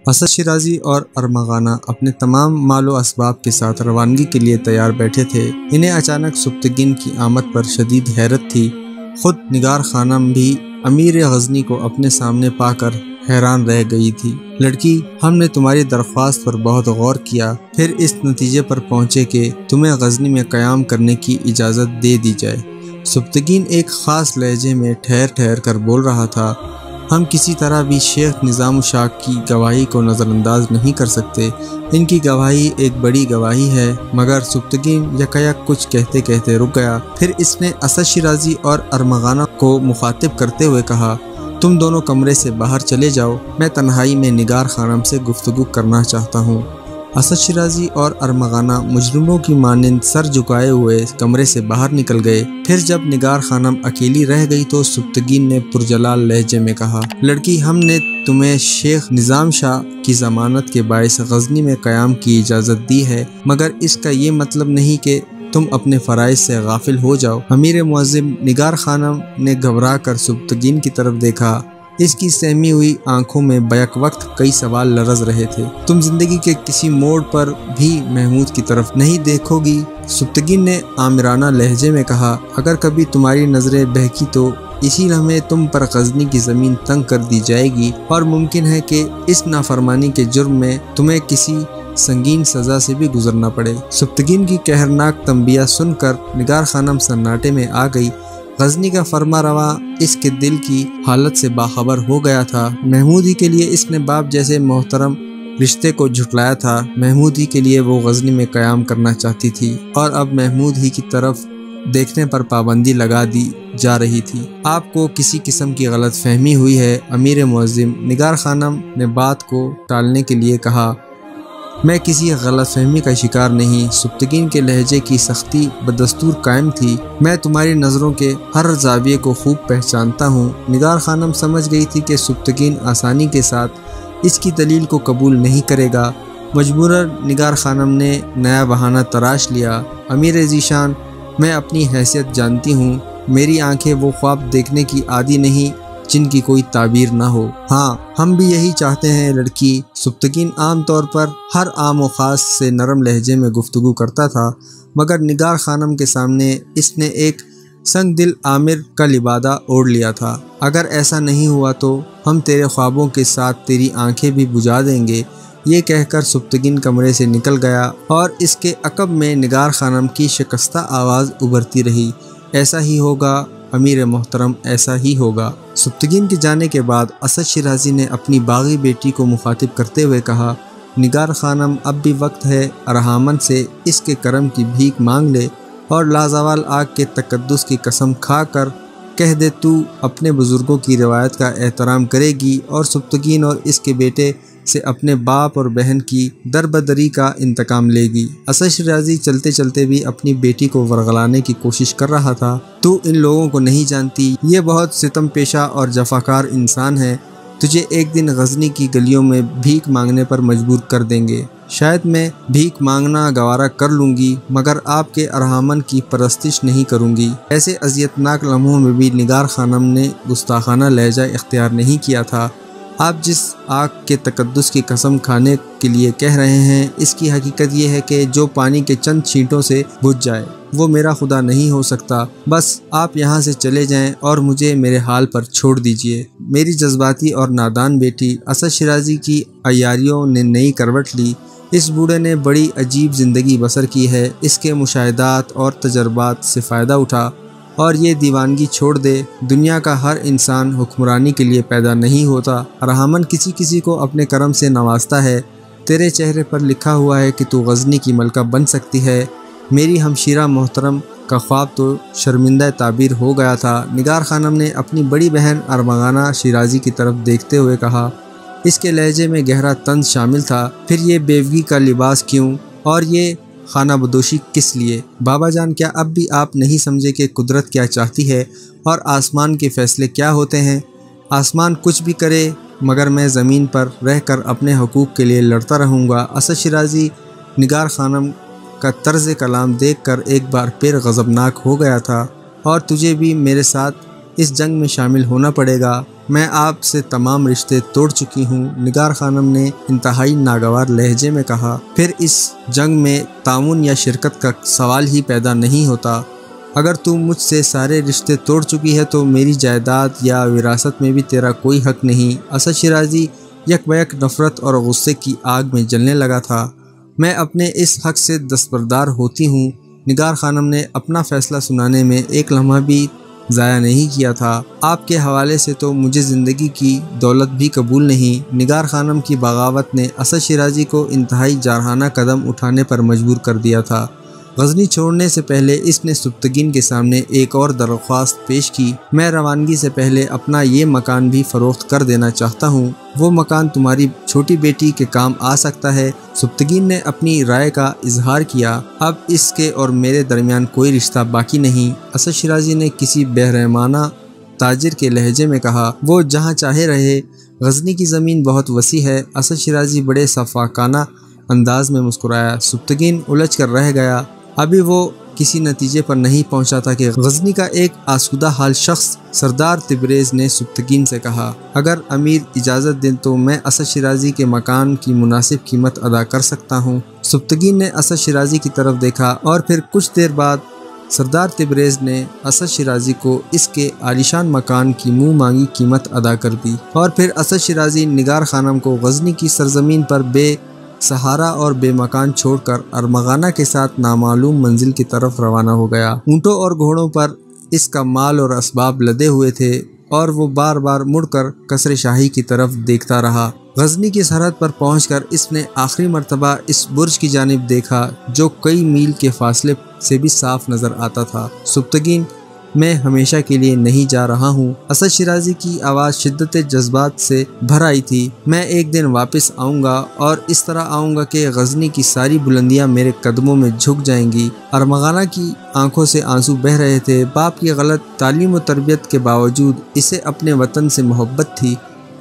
اسد شیرازی اور ارمغانہ اپنے تمام مال و اسباب کے ساتھ روانگی کے لیے تیار بیٹھے تھے۔ انہیں اچانک سبکتگین کی آمد پر شدید حیرت تھی۔ خود نگار خانم بھی امیر غزنی کو اپنے سامنے پا کر حیران رہ گئی تھی۔ لڑکی، ہم نے تمہاری درخواست پر بہت غور کیا، پھر اس نتیجے پر پہنچے کہ تمہیں غزنی میں قیام کرنے کی اجازت دے دی جائے۔ سبکتگین ایک خاص لہجے میں ٹھہر ٹھہر کر بول رہا تھا۔ ہم کسی طرح بھی شیخ نظام الشاہ کی گواہی کو نظر انداز نہیں کر سکتے۔ ان کی گواہی ایک بڑی گواہی ہے۔ مگر سبکتگین یکایک کچھ کہتے کہتے رک گیا۔ پھر اس نے اسد شیرازی اور ارمغانہ کو مخاطب کرتے ہوئے کہا، تم دونوں کمرے سے باہر چلے جاؤ، میں تنہائی میں نگار خانم سے گفتگو کرنا چاہتا ہوں۔ اسد شیرازی اور ارمغانہ مجرموں کی مانند سر جھکائے ہوئے کمرے سے باہر نکل گئے۔ پھر جب نگار خانم اکیلی رہ گئی تو سبکتگین نے پرجلال لہجے میں کہا، لڑکی، ہم نے تمہیں شیخ نظام شاہ کی ضمانت کے باعث غزنی میں قیام کی اجازت دی ہے، مگر اس کا یہ مطلب نہیں کہ تم اپنے فرائض سے غافل ہو جاؤ۔ امیر معظم نگار خانم نے گھبرا کر سبکتگین کی طرف دیکھا۔ اس کی سہمی ہوئی آنکھوں میں بیک وقت کئی سوال لرز رہے تھے۔ تم زندگی کے کسی موڑ پر بھی محمود کی طرف نہیں دیکھو گی؟ سبکتگین نے آمرانہ لہجے میں کہا، اگر کبھی تمہاری نظریں بہکی تو اسی لمحے تم پر غزنی کی زمین تنگ کر دی جائے گی، اور ممکن ہے کہ اس نافرمانی کے جرم میں تمہیں کسی سنگین سزا سے بھی گزرنا پڑے۔ سبکتگین کی قہرناک تنبیہ سن کر نگار خانم سناٹے میں آ گئی۔ غزنی کا فرما رواں اس کے دل کی حالت سے باخبر ہو گیا تھا۔ محمود ہی کے لیے اس نے باپ جیسے محترم رشتے کو جھٹلایا تھا۔ محمود ہی کے لیے وہ غزنی میں قیام کرنا چاہتی تھی، اور اب محمود ہی کی طرف دیکھنے پر پابندی لگا دی جا رہی تھی۔ آپ کو کسی قسم کی غلط فہمی ہوئی ہے امیر معظم، نگار خانم نے بات کو ٹالنے کے لیے کہا۔ میں کسی غلط فہمی کا شکار نہیں۔ سبکتگین کے لہجے کی سختی بدستور قائم تھی۔ میں تمہاری نظروں کے ہر زاویے کو خوب پہچانتا ہوں۔ نگار خانم سمجھ گئی تھی کہ سبکتگین آسانی کے ساتھ اس کی دلیل کو قبول نہیں کرے گا۔ مجبوراً نگار خانم نے نیا بہانہ تراش لیا۔ امیر ذیشان، میں اپنی حیثیت جانتی ہوں۔ میری آنکھیں وہ خواب دیکھنے کی عادی نہیں جن کی کوئی تعبیر نہ ہو۔ ہاں، ہم بھی یہی چاہتے ہیں لڑکی۔ سبکتگین عام طور پر ہر عام و خاص سے نرم لہجے میں گفتگو کرتا تھا، مگر نگار خانم کے سامنے اس نے ایک سنگ دل آمر کا لبادہ اوڑھ لیا تھا۔ اگر ایسا نہیں ہوا تو ہم تیرے خوابوں کے ساتھ تیری آنکھیں بھی بجھا دیں گے۔ یہ کہہ کر سبکتگین کمرے سے نکل گیا، اور اس کے عقب میں نگار خانم کی شکستہ آواز ابھرتی رہی، ایسا ہی ہوگا امیر محترم، ایسا ہی ہوگا۔ سبکتگین کے جانے کے بعد اسد شیرازی نے اپنی باغی بیٹی کو مخاطب کرتے ہوئے کہا، نگار خانم، اب بھی وقت ہے، ارحامن سے اس کے کرم کی بھیک مانگ لے، اور لازوال آگ کے تقدس کی قسم کھا کر کہہ دے تو اپنے بزرگوں کی روایت کا احترام کرے گی، اور سبکتگین اور اس کے بیٹے سے اپنے باپ اور بہن کی دربدری کا انتقام لے گی۔ اسد شیرازی چلتے چلتے بھی اپنی بیٹی کو ورغلانے کی کوشش کر رہا تھا۔ تو ان لوگوں کو نہیں جانتی، یہ بہت ستم پیشہ اور جفاکار انسان ہے۔ تجھے ایک دن غزنی کی گلیوں میں بھیک مانگنے پر مجبور کر دیں گے۔ شاید میں بھیک مانگنا گوارا کر لوں گی، مگر آپ کے ارحامن کی پرستش نہیں کروں گی۔ ایسے اذیتناک لمحوں میں بھی نگار خانم نے گستاخانہ لہجہ اختیار نہیں کیا تھا۔ آپ جس آگ کے تقدس کی قسم کھانے کے لیے کہہ رہے ہیں، اس کی حقیقت یہ ہے کہ جو پانی کے چند چھینٹوں سے بجھ جائے وہ میرا خدا نہیں ہو سکتا۔ بس آپ یہاں سے چلے جائیں اور مجھے میرے حال پر چھوڑ دیجیے۔ میری جذباتی اور نادان بیٹی اسد شیرازی کی عیاریوں نے نئی کروٹ لی۔ اس بوڑھے نے بڑی عجیب زندگی بسر کی ہے۔ اس کے مشاہدات اور تجربات سے فائدہ اٹھا اور یہ دیوانگی چھوڑ دے۔ دنیا کا ہر انسان حکمرانی کے لیے پیدا نہیں ہوتا۔ ارحامن کسی کسی کو اپنے کرم سے نوازتا ہے۔ تیرے چہرے پر لکھا ہوا ہے کہ تو غزنی کی ملکہ بن سکتی ہے۔ میری ہمشیرہ محترم کا خواب تو شرمندہ تعبیر ہو گیا تھا۔ نگار خانم نے اپنی بڑی بہن ارمغانہ شیرازی کی طرف دیکھتے ہوئے کہا۔ اس کے لہجے میں گہرا طنز شامل تھا۔ پھر یہ بیوگی کا لباس کیوں، اور یہ خانہ بدوشی کس لیے؟ بابا جان، کیا اب بھی آپ نہیں سمجھے کہ قدرت کیا چاہتی ہے اور آسمان کے فیصلے کیا ہوتے ہیں؟ آسمان کچھ بھی کرے، مگر میں زمین پر رہ کر اپنے حقوق کے لیے لڑتا رہوں گا۔ اسد شیرازی نگار خانم کا طرز کلام دیکھ کر ایک بار پھر غضبناک ہو گیا تھا، اور تجھے بھی میرے ساتھ اس جنگ میں شامل ہونا پڑے گا۔ میں آپ سے تمام رشتے توڑ چکی ہوں، نگار خانم نے انتہائی ناگوار لہجے میں کہا۔ پھر اس جنگ میں تعاون یا شرکت کا سوال ہی پیدا نہیں ہوتا۔ اگر تو مجھ سے سارے رشتے توڑ چکی ہے تو میری جائیداد یا وراثت میں بھی تیرا کوئی حق نہیں۔ اسد شیرازی یک بیک نفرت اور غصے کی آگ میں جلنے لگا تھا۔ میں اپنے اس حق سے دستبردار ہوتی ہوں۔ نگار خانم نے اپنا فیصلہ سنانے میں ایک لمحہ بھی ضائع نہیں کیا تھا۔ آپ کے حوالے سے تو مجھے زندگی کی دولت بھی قبول نہیں۔ نگار خانم کی بغاوت نے اسد شیرازی کو انتہائی جارحانہ قدم اٹھانے پر مجبور کر دیا تھا۔ غزنی چھوڑنے سے پہلے اس نے سبکتگین کے سامنے ایک اور درخواست پیش کی۔ میں روانگی سے پہلے اپنا یہ مکان بھی فروخت کر دینا چاہتا ہوں۔ وہ مکان تمہاری چھوٹی بیٹی کے کام آ سکتا ہے۔ سبکتگین نے اپنی رائے کا اظہار کیا۔ اب اس کے اور میرے درمیان کوئی رشتہ باقی نہیں۔ اسد شیرازی نے کسی بہرحمانہ تاجر کے لہجے میں کہا۔ وہ جہاں چاہے رہے، غزنی کی زمین بہت وسیع ہے۔ اسد شیرازی بڑے شفاقانہ انداز میں مسکرایا۔ سبکتگین الجھ کر رہ گیا۔ ابھی وہ کسی نتیجے پر نہیں پہنچا تھا کہ غزنی کا ایک آسودہ حال شخص سردار تبریز نے سبکتگین سے کہا، اگر امیر اجازت دیں تو میں اسد شیرازی کے مکان کی مناسب قیمت ادا کر سکتا ہوں۔ سبکتگین نے اسد شیرازی کی طرف دیکھا اور پھر کچھ دیر بعد سردار تبریز نے اسد شیرازی کو اس کے عالیشان مکان کی منہ مانگی قیمت ادا کر دی، اور پھر اسد شیرازی نگار خانم کو غزنی کی سرزمین پر بے سہارا اور بے مکان چھوڑ کر ارمغانہ کے ساتھ نامعلوم منزل کی طرف روانہ ہو گیا۔ اونٹوں اور گھوڑوں پر اس کا مال اور اسباب لدے ہوئے تھے اور وہ بار بار مڑ کر قصر شاہی کی طرف دیکھتا رہا۔ غزنی کی سرحد پر پہنچ کر اس نے آخری مرتبہ اس برج کی جانب دیکھا جو کئی میل کے فاصلے سے بھی صاف نظر آتا تھا۔ سبکتگین، میں ہمیشہ کے لیے نہیں جا رہا ہوں۔ اسد شیرازی کی آواز شدت جذبات سے بھر آئی تھی۔ میں ایک دن واپس آؤں گا اور اس طرح آؤں گا کہ غزنی کی ساری بلندیاں میرے قدموں میں جھک جائیں گی۔ ارمغانہ کی آنکھوں سے آنسو بہہ رہے تھے۔ باپ کی غلط تعلیم و تربیت کے باوجود اسے اپنے وطن سے محبت تھی۔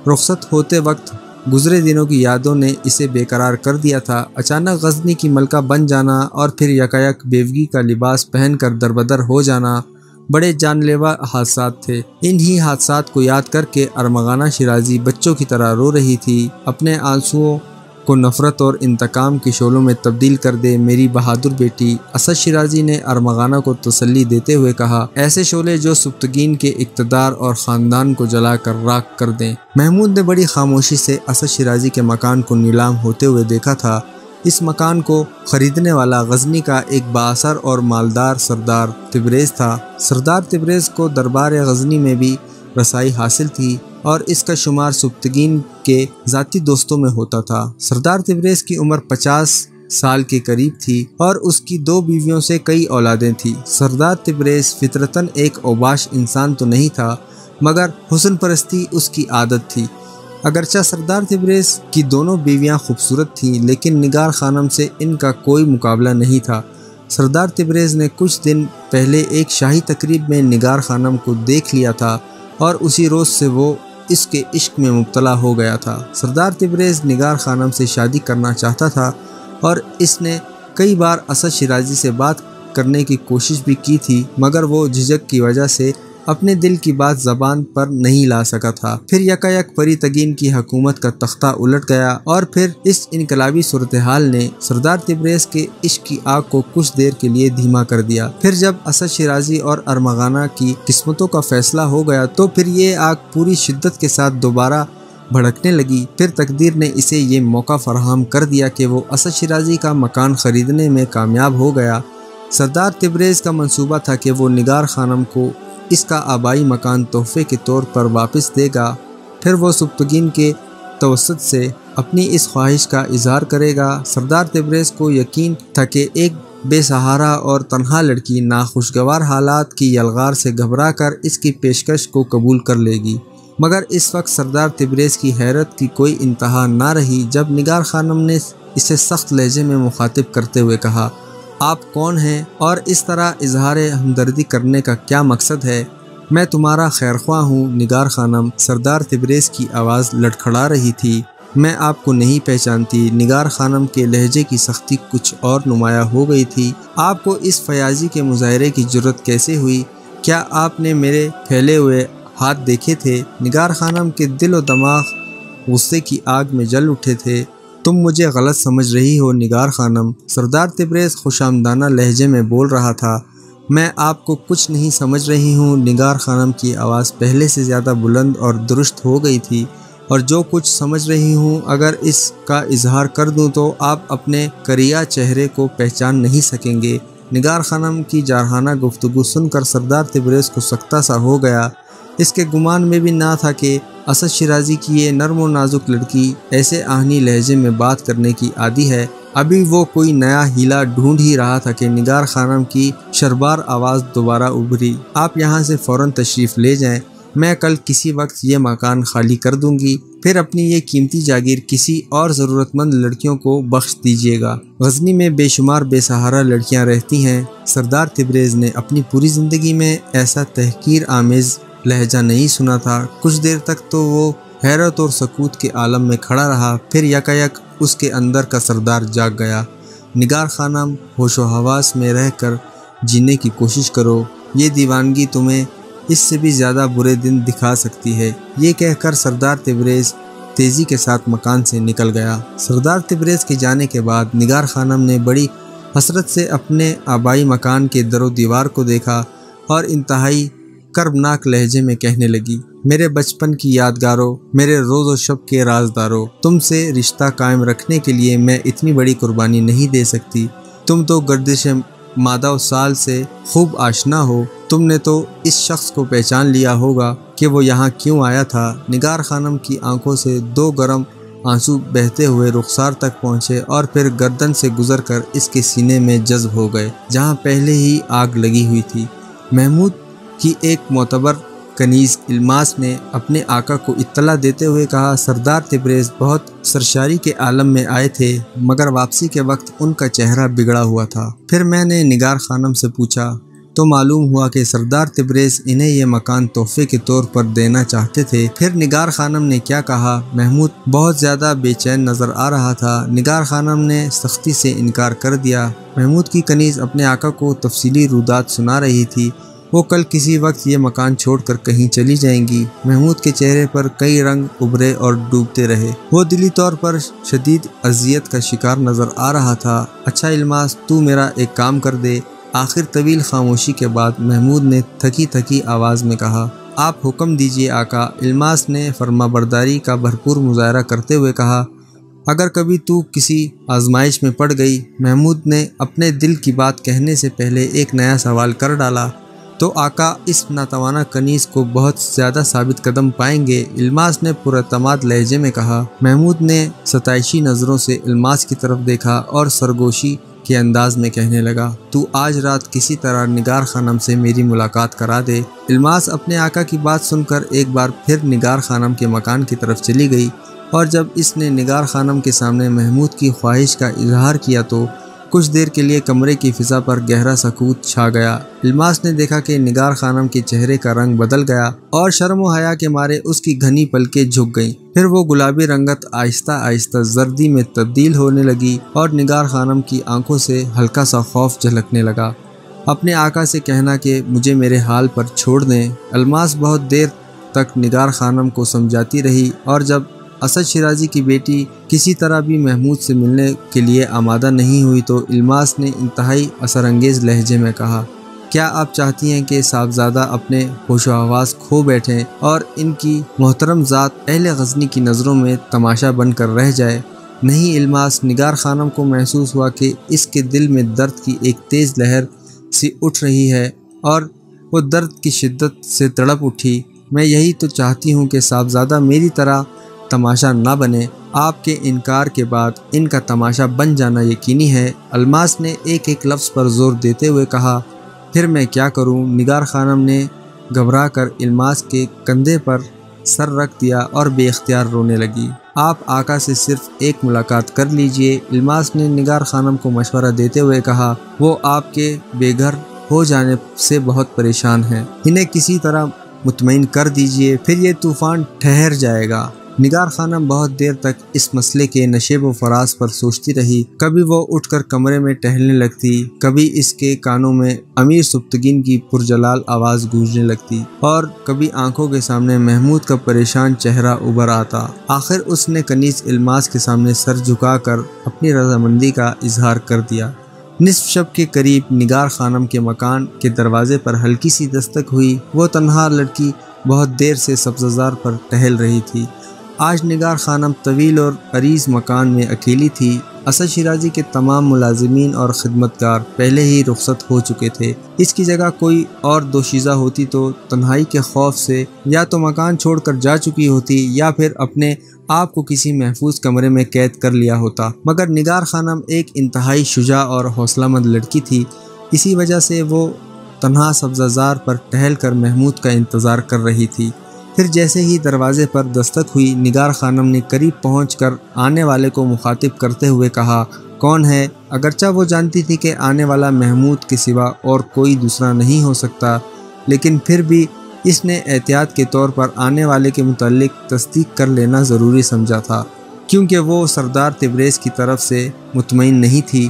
رخصت ہوتے وقت گزرے دنوں کی یادوں نے اسے بے قرار کر دیا تھا۔ اچانک غزنی کی ملکہ بن جانا اور پھر یکایک بیوگی کا لباس پہن کر دربدر ہو جانا بڑے جان لیوا حادثات تھے۔ انہی حادثات کو یاد کر کے ارمغانہ شیرازی بچوں کی طرح رو رہی تھی۔ اپنے آنسوؤں کو نفرت اور انتقام کے شعلوں میں تبدیل کر دے میری بہادر بیٹی۔ اسد شیرازی نے ارمغانہ کو تسلی دیتے ہوئے کہا، ایسے شعلے جو سبکتگین کے اقتدار اور خاندان کو جلا کر راکھ کر دیں۔ محمود نے بڑی خاموشی سے اسد شیرازی کے مکان کو نیلام ہوتے ہوئے دیکھا تھا۔ اس مکان کو خریدنے والا غزنی کا ایک بااثر اور مالدار سردار تبریز تھا۔ سردار تبریز کو دربار غزنی میں بھی رسائی حاصل تھی اور اس کا شمار سبکتگین کے ذاتی دوستوں میں ہوتا تھا۔ سردار تبریز کی عمر 50 سال کے قریب تھی اور اس کی 2 بیویوں سے کئی اولادیں تھیں۔ سردار تبریز فطرتاً ایک اوباش انسان تو نہیں تھا، مگر حسن پرستی اس کی عادت تھی۔ اگرچہ سردار تبریز کی دونوں بیویاں خوبصورت تھیں، لیکن نگار خانم سے ان کا کوئی مقابلہ نہیں تھا۔ سردار تبریز نے کچھ دن پہلے ایک شاہی تقریب میں نگار خانم کو دیکھ لیا تھا اور اسی روز سے وہ اس کے عشق میں مبتلا ہو گیا تھا۔ سردار تبریز نگار خانم سے شادی کرنا چاہتا تھا اور اس نے کئی بار اسد شیرازی سے بات کرنے کی کوشش بھی کی تھی، مگر وہ جھجک کی وجہ سے اپنے دل کی بات زبان پر نہیں لا سکا تھا۔ پھر یکایک پری تگین کی حکومت کا تختہ الٹ گیا اور پھر اس انقلابی صورتحال نے سردار تبریز کے عشق کی آگ کو کچھ دیر کے لیے دھیما کر دیا۔ پھر جب اسد شیرازی اور ارمغانہ کی قسمتوں کا فیصلہ ہو گیا تو پھر یہ آگ پوری شدت کے ساتھ دوبارہ بھڑکنے لگی۔ پھر تقدیر نے اسے یہ موقع فراہم کر دیا کہ وہ اسد شیرازی کا مکان خریدنے میں کامیاب ہو گیا۔ سردار تبریز کا منصوبہ تھا کہ وہ نگار خانم کو اس کا آبائی مکان تحفے کے طور پر واپس دے گا، پھر وہ سبکتگین کے توسط سے اپنی اس خواہش کا اظہار کرے گا۔ سردار تبریز کو یقین تھا کہ ایک بے سہارا اور تنہا لڑکی ناخوشگوار حالات کی یلغار سے گھبرا کر اس کی پیشکش کو قبول کر لے گی، مگر اس وقت سردار تبریز کی حیرت کی کوئی انتہا نہ رہی جب نگار خانم نے اسے سخت لہجے میں مخاطب کرتے ہوئے کہا، آپ کون ہیں اور اس طرح اظہار ہمدردی کرنے کا کیا مقصد ہے؟ میں تمہارا خیرخواہ ہوں نگار خانم۔ سردار تبریز کی آواز لڑکھڑا رہی تھی۔ میں آپ کو نہیں پہچانتی۔ نگار خانم کے لہجے کی سختی کچھ اور نمایاں ہو گئی تھی۔ آپ کو اس فیاضی کے مظاہرے کی جرت کیسے ہوئی؟ کیا آپ نے میرے پھیلے ہوئے ہاتھ دیکھے تھے؟ نگار خانم کے دل و دماغ غصے کی آگ میں جل اٹھے تھے۔ تم مجھے غلط سمجھ رہی ہو نگار خانم، سردار تبریز خوشامدانہ لہجے میں بول رہا تھا۔ میں آپ کو کچھ نہیں سمجھ رہی ہوں۔ نگار خانم کی آواز پہلے سے زیادہ بلند اور درست ہو گئی تھی، اور جو کچھ سمجھ رہی ہوں اگر اس کا اظہار کر دوں تو آپ اپنے کریا چہرے کو پہچان نہیں سکیں گے۔ نگار خانم کی جارحانہ گفتگو سن کر سردار تبریز کو سکتہ سا ہو گیا۔ اس کے گمان میں بھی نہ تھا کہ اسد شیرازی کی یہ نرم و نازک لڑکی ایسے آہنی لہجے میں بات کرنے کی عادی ہے۔ ابھی وہ کوئی نیا ہیلا ڈھونڈ ہی رہا تھا کہ نگار خانم کی شربار آواز دوبارہ ابھری۔ آپ یہاں سے فوراً تشریف لے جائیں، میں کل کسی وقت یہ مکان خالی کر دوں گی، پھر اپنی یہ قیمتی جاگیر کسی اور ضرورت مند لڑکیوں کو بخش دیجیے گا۔ غزنی میں بے شمار بے سہارا لڑکیاں رہتی ہیں۔ سردار تبریز نے اپنی پوری زندگی میں ایسا تحقیر آمیز لہجہ نہیں سنا تھا۔ کچھ دیر تک تو وہ حیرت اور سکوت کے عالم میں کھڑا رہا، پھر یکایک اس کے اندر کا سردار جاگ گیا۔ نگار خانم، ہوش و حواس میں رہ کر جینے کی کوشش کرو، یہ دیوانگی تمہیں اس سے بھی زیادہ برے دن دکھا سکتی ہے۔ یہ کہہ کر سردار تبریز تیزی کے ساتھ مکان سے نکل گیا۔ سردار تبریز کے جانے کے بعد نگار خانم نے بڑی حسرت سے اپنے آبائی مکان کے در و دیوار کو دیکھا اور انتہائی کربناک لہجے میں کہنے لگی، میرے بچپن کی یادگاروں، میرے روز و شب کے رازداروں، تم سے رشتہ قائم رکھنے کے لیے میں اتنی بڑی قربانی نہیں دے سکتی۔ تم تو گردش مادہ و سال سے خوب آشنا ہو، تم نے تو اس شخص کو پہچان لیا ہوگا کہ وہ یہاں کیوں آیا تھا۔ نگار خانم کی آنکھوں سے دو گرم آنسو بہتے ہوئے رخسار تک پہنچے اور پھر گردن سے گزر کر اس کے سینے میں جذب ہو گئے جہاں پہلے ہی آگ لگی ہوئی تھی۔ محمود کی ایک معتبر کنیز الماس نے اپنے آقا کو اطلاع دیتے ہوئے کہا، سردار تبریز بہت سرشاری کے عالم میں آئے تھے مگر واپسی کے وقت ان کا چہرہ بگڑا ہوا تھا۔ پھر میں نے نگار خانم سے پوچھا تو معلوم ہوا کہ سردار تبریز انہیں یہ مکان تحفے کے طور پر دینا چاہتے تھے۔ پھر نگار خانم نے کیا کہا؟ محمود بہت زیادہ بے چین نظر آ رہا تھا۔ نگار خانم نے سختی سے انکار کر دیا۔ محمود کی کنیز اپنے آقا کو تفصیلی رودات سنا رہی تھی۔ وہ کل کسی وقت یہ مکان چھوڑ کر کہیں چلی جائیں گی۔ محمود کے چہرے پر کئی رنگ ابھرے اور ڈوبتے رہے۔ وہ دلی طور پر شدید اذیت کا شکار نظر آ رہا تھا۔ اچھا الماس، تو میرا ایک کام کر دے۔ آخر طویل خاموشی کے بعد محمود نے تھکی تھکی آواز میں کہا، آپ حکم دیجیے آقا۔ الماس نے فرما برداری کا بھرپور مظاہرہ کرتے ہوئے کہا، اگر کبھی تو کسی آزمائش میں پڑ گئی۔ محمود نے اپنے دل کی بات کہنے سے پہلے ایک نیا سوال کر ڈالا، تو آقا اس ناتوانا کنیز کو بہت زیادہ ثابت قدم پائیں گے۔ الماس نے پراعتماد لہجے میں کہا۔ محمود نے ستائشی نظروں سے الماس کی طرف دیکھا اور سرگوشی کے انداز میں کہنے لگا، تو آج رات کسی طرح نگار خانم سے میری ملاقات کرا دے۔ الماس اپنے آقا کی بات سن کر ایک بار پھر نگار خانم کے مکان کی طرف چلی گئی، اور جب اس نے نگار خانم کے سامنے محمود کی خواہش کا اظہار کیا تو کچھ دیر کے لیے کمرے کی فضا پر گہرا سکوت چھا گیا۔ الماس نے دیکھا کہ نگار خانم کے چہرے کا رنگ بدل گیا اور شرم و حیا کے مارے اس کی گھنی پلکیں جھک گئیں۔ پھر وہ گلابی رنگت آہستہ آہستہ زردی میں تبدیل ہونے لگی اور نگار خانم کی آنکھوں سے ہلکا سا خوف جھلکنے لگا۔ اپنے آقا سے کہنا کہ مجھے میرے حال پر چھوڑ دیں۔ الماس بہت دیر تک نگار خانم کو سمجھاتی رہی، اور جب اسد شیرازی کی بیٹی کسی طرح بھی محمود سے ملنے کے لیے آمادہ نہیں ہوئی تو الماس نے انتہائی اثر انگیز لہجے میں کہا، کیا آپ چاہتی ہیں کہ صاحبزادہ اپنے ہوش و حواس کھو بیٹھیں اور ان کی محترم ذات اہل غزنی کی نظروں میں تماشا بن کر رہ جائے؟ نہیں الماس۔ نگار خانم کو محسوس ہوا کہ اس کے دل میں درد کی ایک تیز لہر سی اٹھ رہی ہے اور وہ درد کی شدت سے تڑپ اٹھی۔ میں یہی تو چاہتی ہوں کہ صاحبزادہ میری طرح تماشا نہ بنے۔ آپ کے انکار کے بعد ان کا تماشا بن جانا یقینی ہے۔ الماس نے ایک ایک لفظ پر زور دیتے ہوئے کہا، پھر میں کیا کروں؟ نگار خانم نے گھبرا کر الماس کے کندھے پر سر رکھ دیا اور بے اختیار رونے لگی۔ آپ آقا سے صرف ایک ملاقات کر لیجئے۔ الماس نے نگار خانم کو مشورہ دیتے ہوئے کہا، وہ آپ کے بے گھر ہو جانے سے بہت پریشان ہیں، انہیں کسی طرح مطمئن کر دیجئے، پھر یہ طوفان ٹھہر جائے گا۔ نگار خانم بہت دیر تک اس مسئلے کے نشیب و فراز پر سوچتی رہی۔ کبھی وہ اٹھ کر کمرے میں ٹہلنے لگتی، کبھی اس کے کانوں میں امیر سبکتگین کی پرجلال آواز گونجنے لگتی، اور کبھی آنکھوں کے سامنے محمود کا پریشان چہرہ ابھر آتا۔ آخر اس نے کنیز الماس کے سامنے سر جھکا کر اپنی رضامندی کا اظہار کر دیا۔ نصف شب کے قریب نگار خانم کے مکان کے دروازے پر ہلکی سی دستک ہوئی۔ وہ تنہا لڑکی بہت دیر سے سبززار پر ٹہل رہی تھی۔ آج نگار خانم طویل اور عریض مکان میں اکیلی تھی۔ اسد شیرازی کے تمام ملازمین اور خدمتگار پہلے ہی رخصت ہو چکے تھے۔ اس کی جگہ کوئی اور دوشیزہ ہوتی تو تنہائی کے خوف سے یا تو مکان چھوڑ کر جا چکی ہوتی یا پھر اپنے آپ کو کسی محفوظ کمرے میں قید کر لیا ہوتا، مگر نگار خانم ایک انتہائی شجاع اور حوصلہ مند لڑکی تھی۔ اسی وجہ سے وہ تنہا سبززار پر ٹہل کر محمود کا انتظار کر رہی تھی۔ پھر جیسے ہی دروازے پر دستک ہوئی، نگار خانم نے قریب پہنچ کر آنے والے کو مخاطب کرتے ہوئے کہا، کون ہے؟ اگرچہ وہ جانتی تھی کہ آنے والا محمود کے سوا اور کوئی دوسرا نہیں ہو سکتا، لیکن پھر بھی اس نے احتیاط کے طور پر آنے والے کے متعلق تصدیق کر لینا ضروری سمجھا تھا، کیونکہ وہ سردار تبریز کی طرف سے مطمئن نہیں تھی۔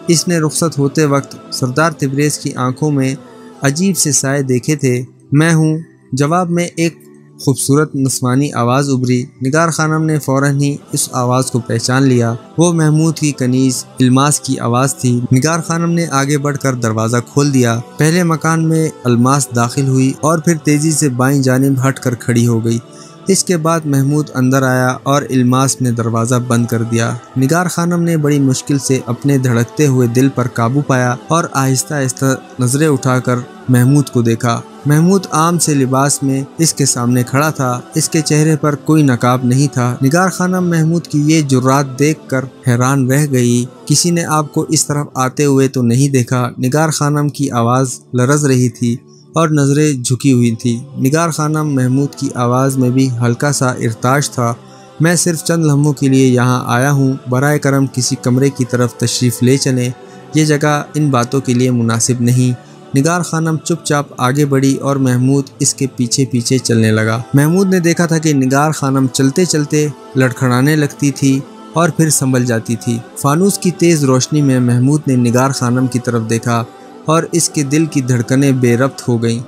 اس نے رخصت ہوتے وقت سردار تبریز کی آنکھوں میں عجیب سے سائے دیکھے تھے۔ میں ہوں، جواب میں ایک خوبصورت نسوانی آواز ابھری۔ نگار خانم نے فوراً ہی اس آواز کو پہچان لیا۔ وہ محمود کی کنیز الماس کی آواز تھی۔ نگار خانم نے آگے بڑھ کر دروازہ کھول دیا۔ پہلے مکان میں الماس داخل ہوئی اور پھر تیزی سے بائیں جانب ہٹ کر کھڑی ہو گئی۔ اس کے بعد محمود اندر آیا اور الماس نے دروازہ بند کر دیا۔ نگار خانم نے بڑی مشکل سے اپنے دھڑکتے ہوئے دل پر قابو پایا اور آہستہ آہستہ نظریں اٹھا کر محمود کو دیکھا۔ محمود عام سے لباس میں اس کے سامنے کھڑا تھا۔ اس کے چہرے پر کوئی نقاب نہیں تھا۔ نگار خانم محمود کی یہ جرات دیکھ کر حیران رہ گئی۔ کسی نے آپ کو اس طرف آتے ہوئے تو نہیں دیکھا؟ نگار خانم کی آواز لرز رہی تھی اور نظریں جھکی ہوئی تھی۔ نگار خانم محمود کی آواز میں بھی ہلکا سا ارتعاش تھا۔ میں صرف چند لمحوں کے لیے یہاں آیا ہوں، برائے کرم کسی کمرے کی طرف تشریف لے چلیں، یہ جگہ ان باتوں کے لیے مناسب نہیں۔ نگار خانم چپ چاپ آگے بڑھی اور محمود اس کے پیچھے پیچھے چلنے لگا۔ محمود نے دیکھا تھا کہ نگار خانم چلتے چلتے لڑکھڑانے لگتی تھی اور پھر سنبھل جاتی تھی۔ فانوس کی تیز روشنی میں محمود نے نگار خانم کی طرف دیکھا اور اس کے دل کی دھڑکنیں بے ربط ہو گئیں۔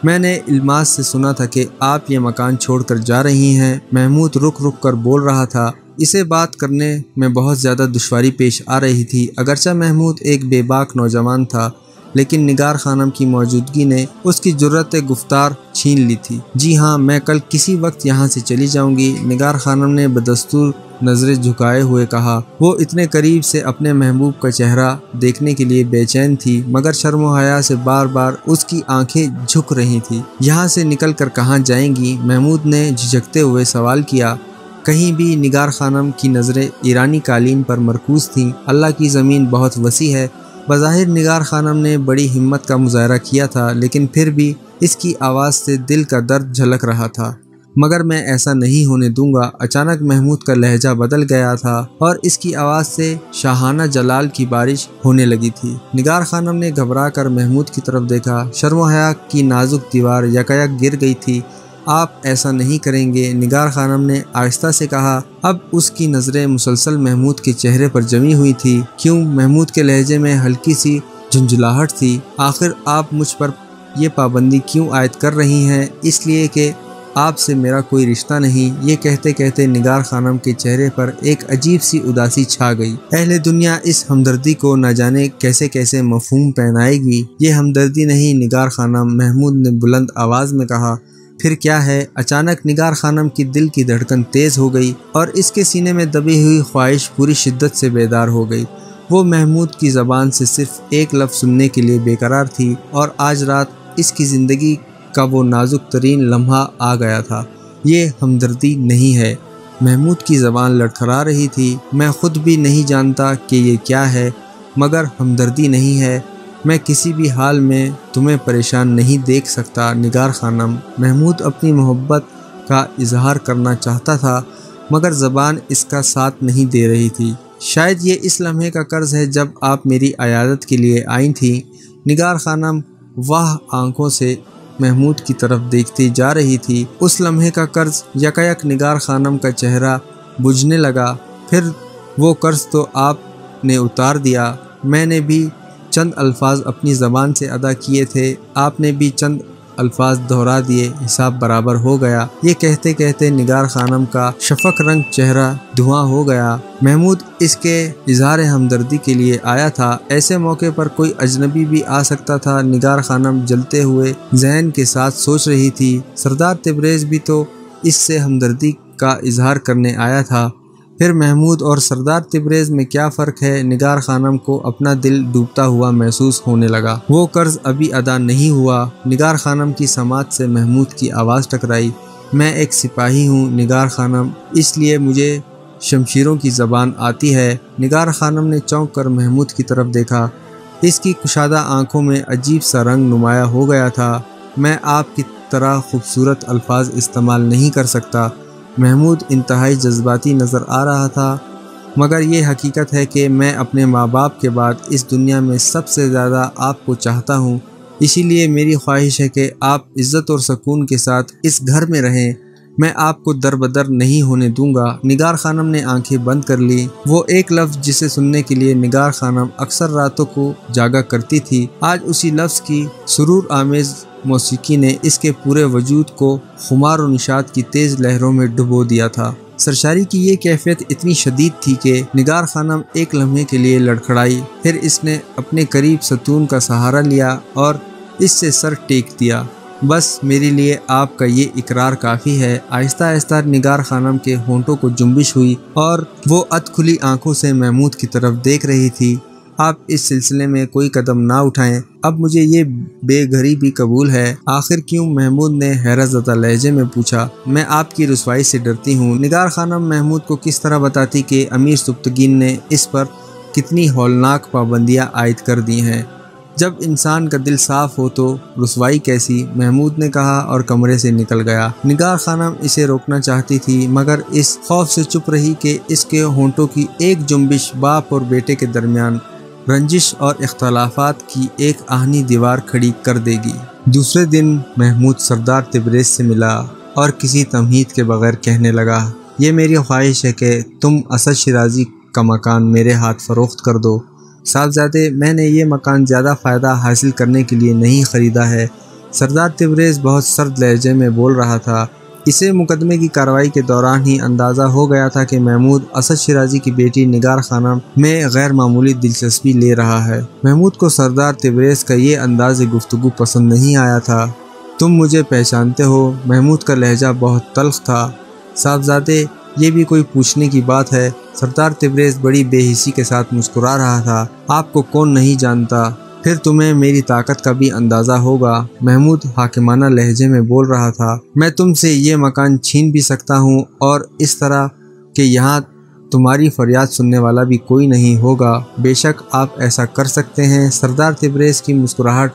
میں نے الماس سے سنا تھا کہ آپ یہ مکان چھوڑ کر جا رہی ہیں۔ محمود رک رک کر بول رہا تھا۔ اسے بات کرنے میں بہت زیادہ دشواری پیش آ رہی تھی۔ اگرچہ محمود ایک بے باک نوجوان تھا، لیکن نگار خانم کی موجودگی نے اس کی جرأت گفتار چھین لی تھی۔ جی ہاں، میں کل کسی وقت یہاں سے چلی جاؤں گی، نگار خانم نے بدستور نظریں جھکائے ہوئے کہا۔ وہ اتنے قریب سے اپنے محبوب کا چہرہ دیکھنے کے لیے بے چین تھی، مگر شرم و حیا سے بار بار اس کی آنکھیں جھک رہی تھیں۔ یہاں سے نکل کر کہاں جائیں گی؟ محمود نے جھجکتے ہوئے سوال کیا۔ کہیں بھی؟ نگار خانم کی نظریں ایرانی قالین پر مرکوز تھیں۔ اللہ کی زمین بہت وسیع ہے۔ بظاہر نگار خانم نے بڑی ہمت کا مظاہرہ کیا تھا، لیکن پھر بھی اس کی آواز سے دل کا درد جھلک رہا تھا۔ مگر میں ایسا نہیں ہونے دوں گا۔ اچانک محمود کا لہجہ بدل گیا تھا اور اس کی آواز سے شاہانہ جلال کی بارش ہونے لگی تھی۔ نگار خانم نے گھبرا کر محمود کی طرف دیکھا۔ شرم و حیا کی نازک دیوار یکایک گر گئی تھی۔ آپ ایسا نہیں کریں گے، نگار خانم نے آہستہ سے کہا۔ اب اس کی نظریں مسلسل محمود کے چہرے پر جمی ہوئی تھی۔ کیوں؟ محمود کے لہجے میں ہلکی سی جھنجھلاہٹ تھی۔ آخر آپ مجھ پر یہ پابندی کیوں عائد کر رہی ہیں؟ اس لیے کہ آپ سے میرا کوئی رشتہ نہیں؟ یہ کہتے کہتے نگار خانم کے چہرے پر ایک عجیب سی اداسی چھا گئی۔ اہل دنیا اس ہمدردی کو نہ جانے کیسے کیسے مفہوم پہنائے گی۔ یہ ہمدردی نہیں نگار خانم، محمود نے بلند آواز میں کہا۔ پھر کیا ہے؟ اچانک نگار خانم کی دل کی دھڑکن تیز ہو گئی اور اس کے سینے میں دبی ہوئی خواہش پوری شدت سے بیدار ہو گئی۔ وہ محمود کی زبان سے صرف ایک لفظ سننے کے لیے بے قرار تھی، اور آج رات اس کی زندگی کا وہ نازک ترین لمحہ آ گیا تھا۔ یہ ہمدردی نہیں ہے۔ محمود کی زبان لڑکھڑا رہی تھی۔ میں خود بھی نہیں جانتا کہ یہ کیا ہے، مگر ہمدردی نہیں ہے۔ میں کسی بھی حال میں تمہیں پریشان نہیں دیکھ سکتا نگار خانم۔ محمود اپنی محبت کا اظہار کرنا چاہتا تھا، مگر زبان اس کا ساتھ نہیں دے رہی تھی۔ شاید یہ اس لمحے کا قرض ہے جب آپ میری عیادت کے لیے آئی تھیں۔ نگار خانم واہ آنکھوں سے محمود کی طرف دیکھتی جا رہی تھی۔ اس لمحے کا قرض یکایک نگار خانم کا چہرہ بجھنے لگا۔ پھر وہ قرض تو آپ نے اتار دیا، میں نے بھی چند الفاظ اپنی زبان سے ادا کیے تھے، آپ نے بھی چند الفاظ دہرا دیے، حساب برابر ہو گیا۔ یہ کہتے کہتے نگار خانم کا شفق رنگ چہرہ دھواں ہو گیا۔ محمود اس کے اظہار ہمدردی کے لیے آیا تھا، ایسے موقع پر کوئی اجنبی بھی آ سکتا تھا۔ نگار خانم جلتے ہوئے ذہن کے ساتھ سوچ رہی تھی، سردار تبریز بھی تو اس سے ہمدردی کا اظہار کرنے آیا تھا، پھر محمود اور سردار تبریز میں کیا فرق ہے؟ نگار خانم کو اپنا دل ڈوبتا ہوا محسوس ہونے لگا۔ وہ قرض ابھی ادا نہیں ہوا۔ نگار خانم کی سماعت سے محمود کی آواز ٹکرائی، میں ایک سپاہی ہوں نگار خانم، اس لیے مجھے شمشیروں کی زبان آتی ہے۔ نگار خانم نے چونک کر محمود کی طرف دیکھا، اس کی کشادہ آنکھوں میں عجیب سا رنگ نمایاں ہو گیا تھا۔ میں آپ کی طرح خوبصورت الفاظ استعمال نہیں کر سکتا۔ محمود انتہائی جذباتی نظر آ رہا تھا، مگر یہ حقیقت ہے کہ میں اپنے ماں باپ کے بعد اس دنیا میں سب سے زیادہ آپ کو چاہتا ہوں، اسی لیے میری خواہش ہے کہ آپ عزت اور سکون کے ساتھ اس گھر میں رہیں، میں آپ کو دربدر نہیں ہونے دوں گا۔ نگار خانم نے آنکھیں بند کر لی۔ وہ ایک لفظ جسے سننے کے لیے نگار خانم اکثر راتوں کو جاگا کرتی تھی، آج اسی لفظ کی سرور آمیز موسیقی نے اس کے پورے وجود کو خمار و نشاط کی تیز لہروں میں ڈبو دیا تھا۔ سرشاری کی یہ کیفیت اتنی شدید تھی کہ نگار خانم ایک لمحے کے لیے لڑکھڑائی، پھر اس نے اپنے قریب ستون کا سہارا لیا اور اس سے سر ٹیک دیا۔ بس میرے لیے آپ کا یہ اقرار کافی ہے۔ آہستہ آہستہ نگار خانم کے ہونٹوں کو جنبش ہوئی اور وہ اد کھلی آنکھوں سے محمود کی طرف دیکھ رہی تھی۔ آپ اس سلسلے میں کوئی قدم نہ اٹھائیں، اب مجھے یہ بے گھری بھی قبول ہے۔ آخر کیوں؟ محمود نے حیرت زدہ لہجے میں پوچھا۔ میں آپ کی رسوائی سے ڈرتی ہوں۔ نگار خانم محمود کو کس طرح بتاتی کہ امیر سبکتگین نے اس پر کتنی ہولناک پابندیاں عائد کر دی ہیں؟ جب انسان کا دل صاف ہو تو رسوائی کیسی؟ محمود نے کہا اور کمرے سے نکل گیا۔ نگار خانم اسے روکنا چاہتی تھی، مگر اس خوف سے چپ رہی کہ اس کے ہونٹوں کی ایک جنبش باپ اور بیٹے کے درمیان رنجش اور اختلافات کی ایک آہنی دیوار کھڑی کر دے گی۔ دوسرے دن محمود سردار تبریز سے ملا اور کسی تمہید کے بغیر کہنے لگا، یہ میری خواہش ہے کہ تم اسد شیرازی کا مکان میرے ہاتھ فروخت کر دو۔ صاحبزادے، میں نے یہ مکان زیادہ فائدہ حاصل کرنے کے لیے نہیں خریدا ہے۔ سردار تبریز بہت سرد لہجے میں بول رہا تھا۔ اسے مقدمے کی کارروائی کے دوران ہی اندازہ ہو گیا تھا کہ محمود اسد شیرازی کی بیٹی نگار خانم میں غیر معمولی دلچسپی لے رہا ہے۔ محمود کو سردار تبریز کا یہ انداز گفتگو پسند نہیں آیا تھا۔ تم مجھے پہچانتے ہو؟ محمود کا لہجہ بہت تلخ تھا۔ صاحبزادے، یہ بھی کوئی پوچھنے کی بات ہے؟ سردار تبریز بڑی بے حسی کے ساتھ مسکرا رہا تھا۔ آپ کو کون نہیں جانتا؟ پھر تمہیں میری طاقت کا بھی اندازہ ہوگا۔ محمود حاکمانہ لہجے میں بول رہا تھا، میں تم سے یہ مکان چھین بھی سکتا ہوں اور اس طرح کہ یہاں تمہاری فریاد سننے والا بھی کوئی نہیں ہوگا۔ بے شک آپ ایسا کر سکتے ہیں۔ سردار تبریز کی مسکراہٹ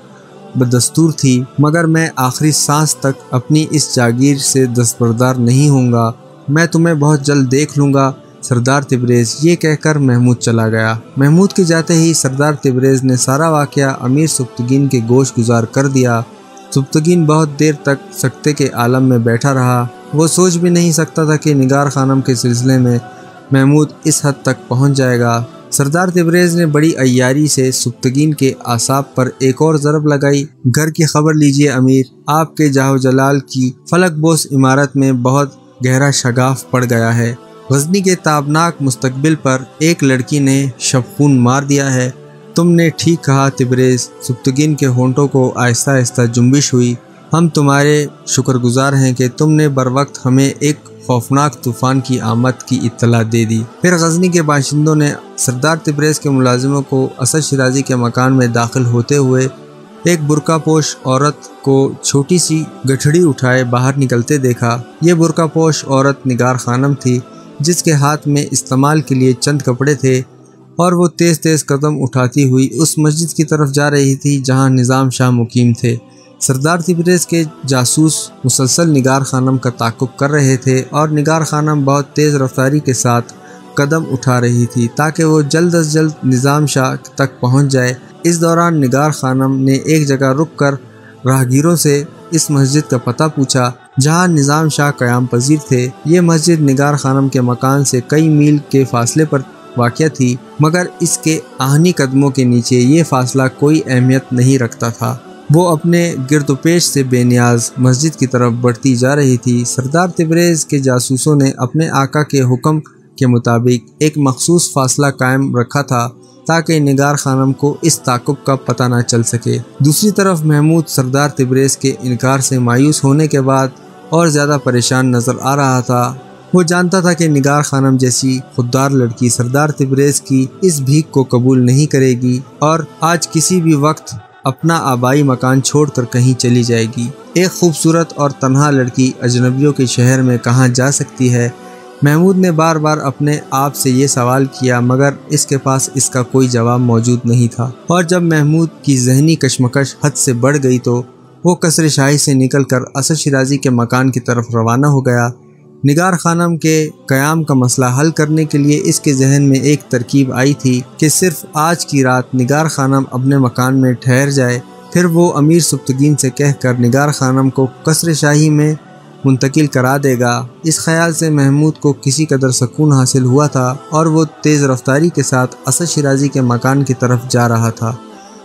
بدستور تھی، مگر میں آخری سانس تک اپنی اس جاگیر سے دستبردار نہیں ہوں گا۔ میں تمہیں بہت جلد دیکھ لوں گا سردار تبریز۔ یہ کہہ کر محمود چلا گیا۔ محمود کے جاتے ہی سردار تبریز نے سارا واقعہ امیر سبکتگین کے گوش گزار کر دیا۔ سبکتگین بہت دیر تک سکتے کے عالم میں بیٹھا رہا۔ وہ سوچ بھی نہیں سکتا تھا کہ نگار خانم کے سلسلے میں محمود اس حد تک پہنچ جائے گا۔ سردار تبریز نے بڑی عیاری سے سبکتگین کے اعصاب پر ایک اور ضرب لگائی۔ گھر کی خبر لیجئے امیر، آپ کے جاہ و جلال کی فلک بوس عمارت میں بہت گہرا شگاف پڑ گیا ہے۔ غزنی کے تابناک مستقبل پر ایک لڑکی نے شب خون مار دیا ہے۔ تم نے ٹھیک کہا تبریز۔ سبکتگین کے ہونٹوں کو آہستہ آہستہ جنبش ہوئی۔ ہم تمہارے شکر گزار ہیں کہ تم نے بروقت ہمیں ایک خوفناک طوفان کی آمد کی اطلاع دے دی۔ پھر غزنی کے باشندوں نے سردار تبریز کے ملازموں کو اسد شیرازی کے مکان میں داخل ہوتے ہوئے ایک برقع پوش عورت کو چھوٹی سی گٹھڑی اٹھائے باہر نکلتے دیکھا۔ یہ برقع پوش عورت نگار خانم تھی، جس کے ہاتھ میں استعمال کے لیے چند کپڑے تھے اور وہ تیز تیز قدم اٹھاتی ہوئی اس مسجد کی طرف جا رہی تھی جہاں نظام شاہ مقیم تھے۔ سردار تبریز کے جاسوس مسلسل نگار خانم کا تعاقب کر رہے تھے اور نگار خانم بہت تیز رفتاری کے ساتھ قدم اٹھا رہی تھی تاکہ وہ جلد از جلد نظام شاہ تک پہنچ جائے۔ اس دوران نگار خانم نے ایک جگہ رک کر راہگیروں سے اس مسجد کا پتہ پوچھا جہاں نظام شاہ قیام پذیر تھے۔ یہ مسجد نگار خانم کے مکان سے کئی میل کے فاصلے پر واقع تھی، مگر اس کے آہنی قدموں کے نیچے یہ فاصلہ کوئی اہمیت نہیں رکھتا تھا۔ وہ اپنے گرد و پیش سے بے نیاز مسجد کی طرف بڑھتی جا رہی تھی۔ سردار تبریز کے جاسوسوں نے اپنے آقا کے حکم کے مطابق ایک مخصوص فاصلہ قائم رکھا تھا تاکہ نگار خانم کو اس تعاقب کا پتہ نہ چل سکے۔ دوسری طرف محمود سردار تبریز کے انکار سے مایوس ہونے کے بعد اور زیادہ پریشان نظر آ رہا تھا۔ وہ جانتا تھا کہ نگار خانم جیسی خوددار لڑکی سردار تبریز کی اس بھیک کو قبول نہیں کرے گی اور آج کسی بھی وقت اپنا آبائی مکان چھوڑ کر کہیں چلی جائے گی۔ ایک خوبصورت اور تنہا لڑکی اجنبیوں کے شہر میں کہاں جا سکتی ہے؟ محمود نے بار بار اپنے آپ سے یہ سوال کیا، مگر اس کے پاس اس کا کوئی جواب موجود نہیں تھا۔ اور جب محمود کی ذہنی کشمکش حد سے بڑھ گئی تو وہ قصر شاہی سے نکل کر اسد شیرازی کے مکان کی طرف روانہ ہو گیا۔ نگار خانم کے قیام کا مسئلہ حل کرنے کے لیے اس کے ذہن میں ایک ترکیب آئی تھی کہ صرف آج کی رات نگار خانم اپنے مکان میں ٹھہر جائے، پھر وہ امیر سبکتگین سے کہہ کر نگار خانم کو قصر شاہی میں منتقل کرا دے گا۔ اس خیال سے محمود کو کسی قدر سکون حاصل ہوا تھا اور وہ تیز رفتاری کے ساتھ اسد شیرازی کے مکان کی طرف جا رہا تھا،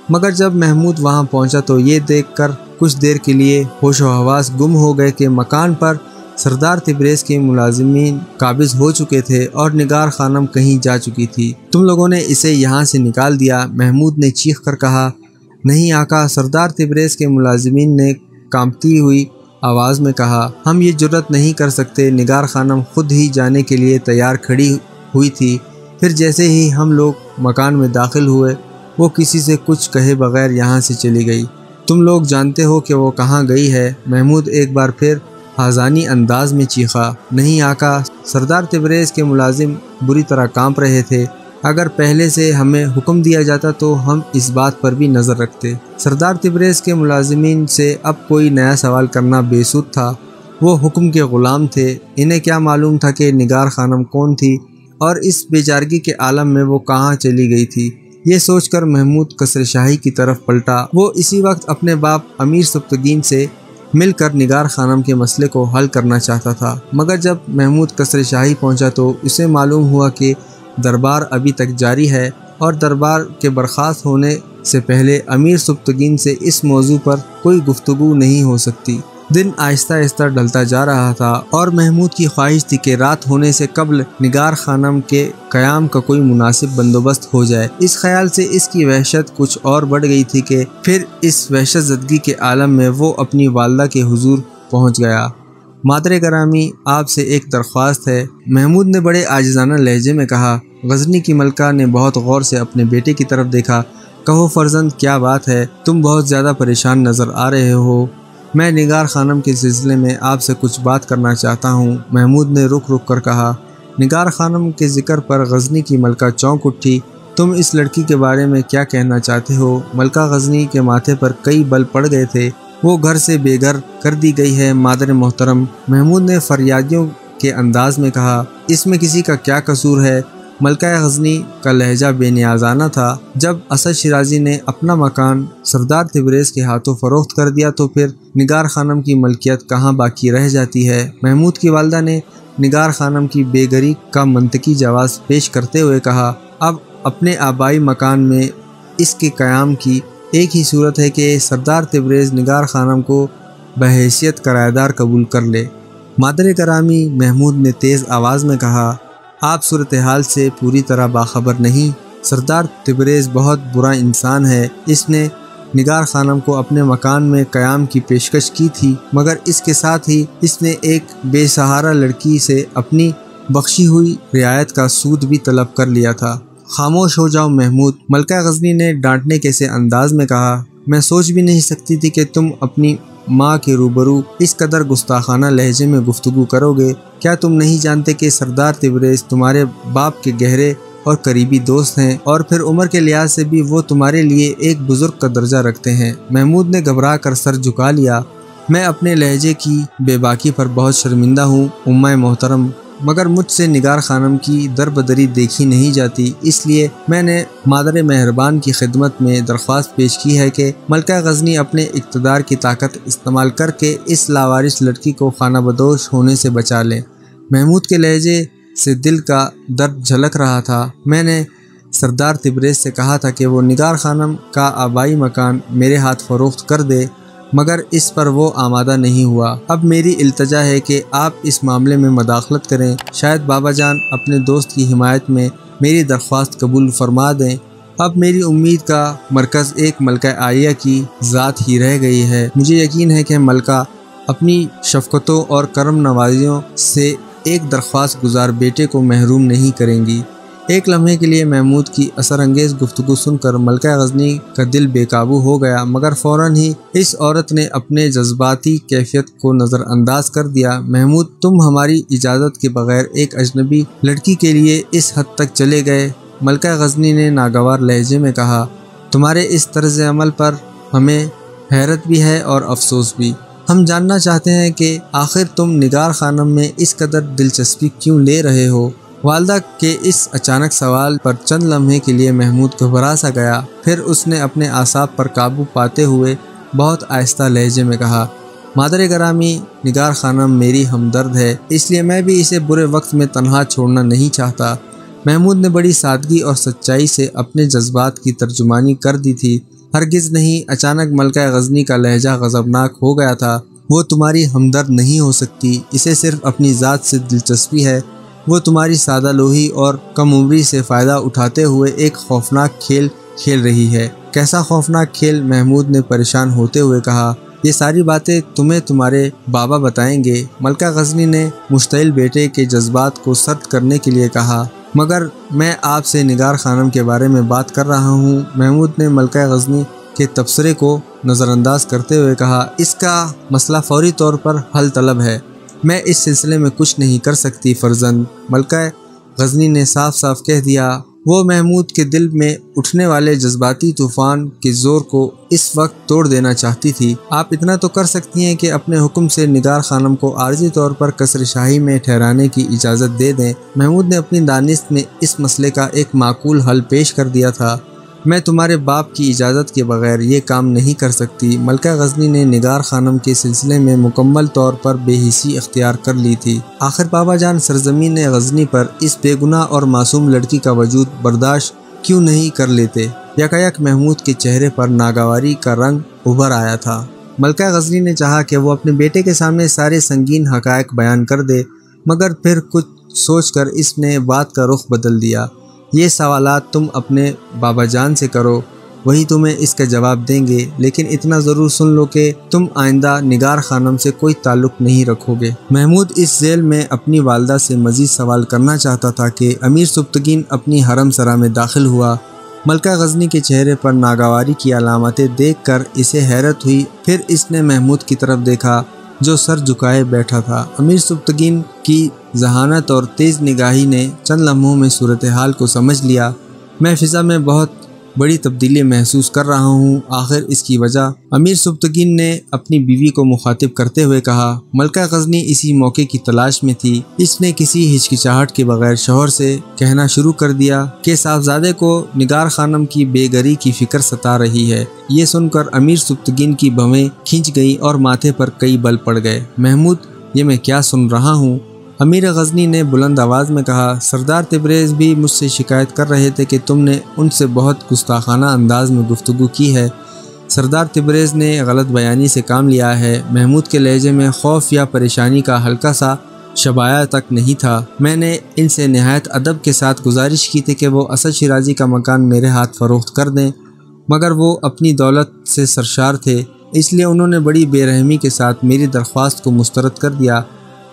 مگر جب محمود وہاں پہنچا تو یہ دیکھ کر کچھ دیر کے لیے ہوش و حواس گم ہو گئے کہ مکان پر سردار تبریز کے ملازمین قابض ہو چکے تھے اور نگار خانم کہیں جا چکی تھی۔ تم لوگوں نے اسے یہاں سے نکال دیا، محمود نے چیخ کر کہا۔ نہیں آقا، سردار تبریز کے ملازمین نے کانپتی ہوئی آواز میں کہا، ہم یہ جرأت نہیں کر سکتے۔ نگار خانم خود ہی جانے کے لیے تیار کھڑی ہوئی تھی، پھر جیسے ہی ہم لوگ مکان میں داخل ہوئے وہ کسی سے کچھ کہے بغیر یہاں سے چلی گئی۔ تم لوگ جانتے ہو کہ وہ کہاں گئی ہے؟ محمود ایک بار پھر حزانی انداز میں چیخا۔ نہیں آقا، سردار تبریز کے ملازم بری طرح کانپ رہے تھے۔ اگر پہلے سے ہمیں حکم دیا جاتا تو ہم اس بات پر بھی نظر رکھتے۔ سردار تبریز کے ملازمین سے اب کوئی نیا سوال کرنا بے سود تھا، وہ حکم کے غلام تھے۔ انہیں کیا معلوم تھا کہ نگار خانم کون تھی اور اس بے چارگی کے عالم میں وہ کہاں چلی گئی تھی؟ یہ سوچ کر محمود قصر شاہی کی طرف پلٹا۔ وہ اسی وقت اپنے باپ امیر سبکتگین سے مل کر نگار خانم کے مسئلے کو حل کرنا چاہتا تھا، مگر جب محمود قصر شاہی پہنچا تو اسے معلوم ہوا کہ دربار ابھی تک جاری ہے اور دربار کے برخاست ہونے سے پہلے امیر سبکتگین سے اس موضوع پر کوئی گفتگو نہیں ہو سکتی۔ دن آہستہ آہستہ ڈھلتا جا رہا تھا اور محمود کی خواہش تھی کہ رات ہونے سے قبل نگار خانم کے قیام کا کوئی مناسب بندوبست ہو جائے۔ اس خیال سے اس کی وحشت کچھ اور بڑھ گئی تھی کہ پھر اس وحشت زدگی کے عالم میں وہ اپنی والدہ کے حضور پہنچ گیا۔ مادر گرامی، آپ سے ایک درخواست ہے، محمود نے بڑے عاجزانہ لہجے میں کہا۔ غزنی کی ملکہ نے بہت غور سے اپنے بیٹے کی طرف دیکھا۔ کہو فرزند، کیا بات ہے؟ تم بہت زیادہ پریشان نظر آ رہے ہو۔ میں نگار خانم کے سلسلے میں آپ سے کچھ بات کرنا چاہتا ہوں، محمود نے رک رک کر کہا۔ نگار خانم کے ذکر پر غزنی کی ملکہ چونک اٹھی۔ تم اس لڑکی کے بارے میں کیا کہنا چاہتے ہو؟ ملکہ غزنی کے ماتھے پر کئی بل پڑ گئے تھے۔ وہ گھر سے بے گھر کر دی گئی ہے مادر محترم، محمود نے فریادیوں کے انداز میں کہا۔ اس میں کسی کا کیا قصور ہے؟ ملکہ غزنی کا لہجہ بے نیازانہ تھا۔ جب اسد شیرازی نے اپنا مکان سردار تبریز کے ہاتھوں فروخت کر دیا تو پھر نگار خانم کی ملکیت کہاں باقی رہ جاتی ہے؟ محمود کی والدہ نے نگار خانم کی بے گھری کا منطقی جواز پیش کرتے ہوئے کہا۔ اب اپنے آبائی مکان میں اس کے قیام کی ایک ہی صورت ہے کہ سردار تبریز نگار خانم کو بحیثیت کرایہ دار قبول کر لے۔ مادر گرامی، محمود نے تیز آواز میں کہا، آپ صورتحال سے پوری طرح باخبر نہیں۔ سردار تبریز بہت برا انسان ہے۔ اس نے نگار خانم کو اپنے مکان میں قیام کی پیشکش کی تھی، مگر اس کے ساتھ ہی اس نے ایک بے سہارا لڑکی سے اپنی بخشی ہوئی رعایت کا سود بھی طلب کر لیا تھا۔ خاموش ہو جاؤ محمود، ملکہ غزنی نے ڈانٹنے کے سے انداز میں کہا۔ میں سوچ بھی نہیں سکتی تھی کہ تم اپنی ماں کے روبرو اس قدر گستاخانہ لہجے میں گفتگو کرو گے۔ کیا تم نہیں جانتے کہ سردار تبریز تمہارے باپ کے گہرے اور قریبی دوست ہیں، اور پھر عمر کے لحاظ سے بھی وہ تمہارے لیے ایک بزرگ کا درجہ رکھتے ہیں؟ محمود نے گھبرا کر سر جھکا لیا۔ میں اپنے لہجے کی بے باکی پر بہت شرمندہ ہوں امّہ محترم، مگر مجھ سے نگار خانم کی دربدری دیکھی نہیں جاتی، اس لیے میں نے مادر مہربان کی خدمت میں درخواست پیش کی ہے کہ ملکہ غزنی اپنے اقتدار کی طاقت استعمال کر کے اس لاوارث لڑکی کو خانہ بدوش ہونے سے بچا لیں۔ محمود کے لہجے سے دل کا درد جھلک رہا تھا۔ میں نے سردار تبریز سے کہا تھا کہ وہ نگار خانم کا آبائی مکان میرے ہاتھ فروخت کر دے، مگر اس پر وہ آمادہ نہیں ہوا۔ اب میری التجا ہے کہ آپ اس معاملے میں مداخلت کریں، شاید بابا جان اپنے دوست کی حمایت میں میری درخواست قبول فرما دیں۔ اب میری امید کا مرکز ایک ملکہ عالیہ کی ذات ہی رہ گئی ہے۔ مجھے یقین ہے کہ ملکہ اپنی شفقتوں اور کرم نوازیوں سے ایک درخواست گزار بیٹے کو محروم نہیں کریں گی۔ ایک لمحے کے لیے محمود کی اثر انگیز گفتگو سن کر ملکہ غزنی کا دل بے قابو ہو گیا، مگر فوراً ہی اس عورت نے اپنے جذباتی کیفیت کو نظر انداز کر دیا۔ محمود، تم ہماری اجازت کے بغیر ایک اجنبی لڑکی کے لیے اس حد تک چلے گئے؟ ملکہ غزنی نے ناگوار لہجے میں کہا۔ تمہارے اس طرز عمل پر ہمیں حیرت بھی ہے اور افسوس بھی۔ ہم جاننا چاہتے ہیں کہ آخر تم نگار خانم میں اس قدر دلچسپی کیوں لے رہے ہو؟ والدہ کے اس اچانک سوال پر چند لمحے کے لیے محمود گھبرا سا گیا، پھر اس نے اپنے اعصاب پر قابو پاتے ہوئے بہت آہستہ لہجے میں کہا، مادر گرامی، نگار خانم میری ہمدرد ہے، اس لیے میں بھی اسے برے وقت میں تنہا چھوڑنا نہیں چاہتا۔ محمود نے بڑی سادگی اور سچائی سے اپنے جذبات کی ترجمانی کر دی تھی۔ ہرگز نہیں۔ اچانک ملکہ غزنی کا لہجہ غضبناک ہو گیا تھا۔ وہ تمہاری ہمدرد نہیں ہو سکتی، اسے صرف اپنی ذات سے دلچسپی ہے۔ وہ تمہاری سادہ لوہی اور کم عمری سے فائدہ اٹھاتے ہوئے ایک خوفناک کھیل کھیل رہی ہے۔ کیسا خوفناک کھیل؟ محمود نے پریشان ہوتے ہوئے کہا۔ یہ ساری باتیں تمہیں تمہارے بابا بتائیں گے، ملکہ غزنی نے مشتعل بیٹے کے جذبات کو سرد کرنے کے لیے کہا۔ مگر میں آپ سے نگار خانم کے بارے میں بات کر رہا ہوں، محمود نے ملکہ غزنی کے تبصرے کو نظر انداز کرتے ہوئے کہا۔ اس کا مسئلہ فوری طور پر حل طلب ہے، میں اس سلسلے میں کچھ نہیں کر سکتی فرزند، ملکہ غزنی نے صاف صاف کہہ دیا۔ وہ محمود کے دل میں اٹھنے والے جذباتی طوفان کے زور کو اس وقت توڑ دینا چاہتی تھی۔ آپ اتنا تو کر سکتی ہیں کہ اپنے حکم سے نگار خانم کو عارضی طور پر قصر شاہی میں ٹھہرانے کی اجازت دے دیں۔ محمود نے اپنی دانست میں اس مسئلے کا ایک معقول حل پیش کر دیا تھا۔ میں تمہارے باپ کی اجازت کے بغیر یہ کام نہیں کر سکتی۔ ملکہ غزنی نے نگار خانم کے سلسلے میں مکمل طور پر بے حسی اختیار کر لی تھی۔ آخر بابا جان سرزمین غزنی پر اس بے گناہ اور معصوم لڑکی کا وجود برداشت کیوں نہیں کر لیتے؟ یکایک محمود کے چہرے پر ناگواری کا رنگ ابھر آیا تھا۔ ملکہ غزنی نے چاہا کہ وہ اپنے بیٹے کے سامنے سارے سنگین حقائق بیان کر دے، مگر پھر کچھ سوچ کر اس نے بات کا رخ بدل دیا۔ یہ سوالات تم اپنے بابا جان سے کرو، وہی تمہیں اس کا جواب دیں گے، لیکن اتنا ضرور سن لو کہ تم آئندہ نگار خانم سے کوئی تعلق نہیں رکھو گے۔ محمود اس ذیل میں اپنی والدہ سے مزید سوال کرنا چاہتا تھا کہ امیر سبکتگین اپنی حرم سرا میں داخل ہوا۔ ملکہ غزنی کے چہرے پر ناگواری کی علامتیں دیکھ کر اسے حیرت ہوئی، پھر اس نے محمود کی طرف دیکھا جو سر جھکائے بیٹھا تھا۔ امیر سبکتگین کی ذہانت اور تیز نگاہی نے چند لمحوں میں صورتحال کو سمجھ لیا۔ میں فضا میں بہت بڑی تبدیلی محسوس کر رہا ہوں، آخر اس کی وجہ؟ امیر سبکتگین نے اپنی بیوی کو مخاطب کرتے ہوئے کہا۔ ملکہ غزنی اسی موقع کی تلاش میں تھی۔ اس نے کسی ہچکچاہٹ کے بغیر شوہر سے کہنا شروع کر دیا کہ صاحبزادے کو نگار خانم کی بے گھری کی فکر ستا رہی ہے۔ یہ سن کر امیر سبکتگین کی بھویں کھنچ گئیں اور ماتھے پر کئی بل پڑ گئے۔ محمود، یہ میں کیا سن رہا ہوں؟ امیر غزنی نے بلند آواز میں کہا۔ سردار تبریز بھی مجھ سے شکایت کر رہے تھے کہ تم نے ان سے بہت گستاخانہ انداز میں گفتگو کی ہے۔ سردار تبریز نے غلط بیانی سے کام لیا ہے۔ محمود کے لہجے میں خوف یا پریشانی کا ہلکا سا شبایہ تک نہیں تھا۔ میں نے ان سے نہایت ادب کے ساتھ گزارش کی تھی کہ وہ اسد شیرازی کا مکان میرے ہاتھ فروخت کر دیں، مگر وہ اپنی دولت سے سرشار تھے، اس لیے انہوں نے بڑی بے رحمی کے ساتھ میری درخواست کو مسترد کر دیا۔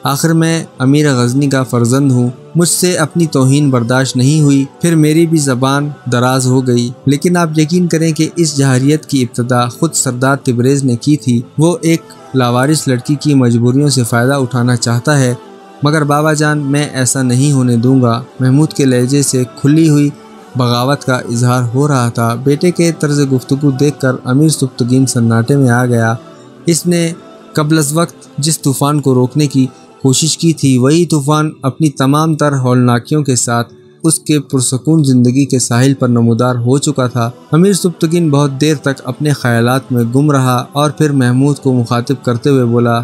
آخر میں امیر غزنی کا فرزند ہوں، مجھ سے اپنی توہین برداشت نہیں ہوئی، پھر میری بھی زبان دراز ہو گئی۔ لیکن آپ یقین کریں کہ اس جہریت کی ابتدا خود سردار تبریز نے کی تھی۔ وہ ایک لاوارث لڑکی کی مجبوریوں سے فائدہ اٹھانا چاہتا ہے، مگر بابا جان میں ایسا نہیں ہونے دوں گا۔ محمود کے لہجے سے کھلی ہوئی بغاوت کا اظہار ہو رہا تھا۔ بیٹے کے طرز گفتگو دیکھ کر امیر سبکتگین سناٹے میں آ گیا۔ اس نے قبل از وقت جس طوفان کو روکنے کی کوشش کی تھی وہی طوفان اپنی تمام تر ہولناکیوں کے ساتھ اس کے پرسکون زندگی کے ساحل پر نمودار ہو چکا تھا۔ امیر سبکتگین بہت دیر تک اپنے خیالات میں گم رہا اور پھر محمود کو مخاطب کرتے ہوئے بولا،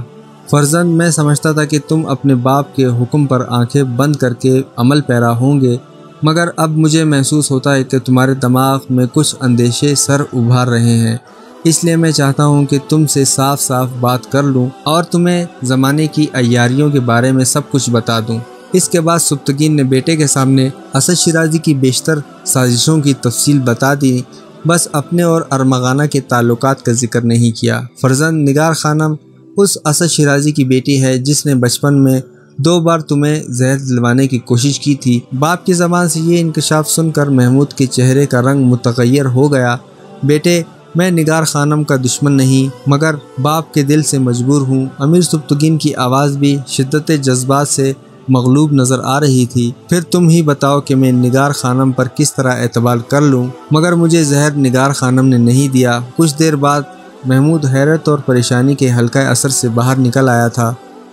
فرزند، میں سمجھتا تھا کہ تم اپنے باپ کے حکم پر آنکھیں بند کر کے عمل پیرا ہوں گے، مگر اب مجھے محسوس ہوتا ہے کہ تمہارے دماغ میں کچھ اندیشے سر ابھار رہے ہیں، اس لیے میں چاہتا ہوں کہ تم سے صاف صاف بات کر لوں اور تمہیں زمانے کی عیاریوں کے بارے میں سب کچھ بتا دوں۔ اس کے بعد سبکتگین نے بیٹے کے سامنے اسد شیرازی کی بیشتر سازشوں کی تفصیل بتا دی، بس اپنے اور ارمغانہ کے تعلقات کا ذکر نہیں کیا۔ فرزند، نگار خانم اس اسد شیرازی کی بیٹی ہے جس نے بچپن میں 2 بار تمہیں زہر دلوانے کی کوشش کی تھی۔ باپ کی زبان سے یہ انکشاف سن کر محمود کے چہرے کا رنگ متغیر ہو گیا۔ بیٹے، میں نگار خانم کا دشمن نہیں، مگر باپ کے دل سے مجبور ہوں۔ امیر سبکتگین کی آواز بھی شدت جذبات سے مغلوب نظر آ رہی تھی۔ پھر تم ہی بتاؤ کہ میں نگار خانم پر کس طرح اعتبار کر لوں، مگر مجھے زہر نگار خانم نے نہیں دیا۔ کچھ دیر بعد محمود حیرت اور پریشانی کے حلقہ اثر سے باہر نکل آیا تھا۔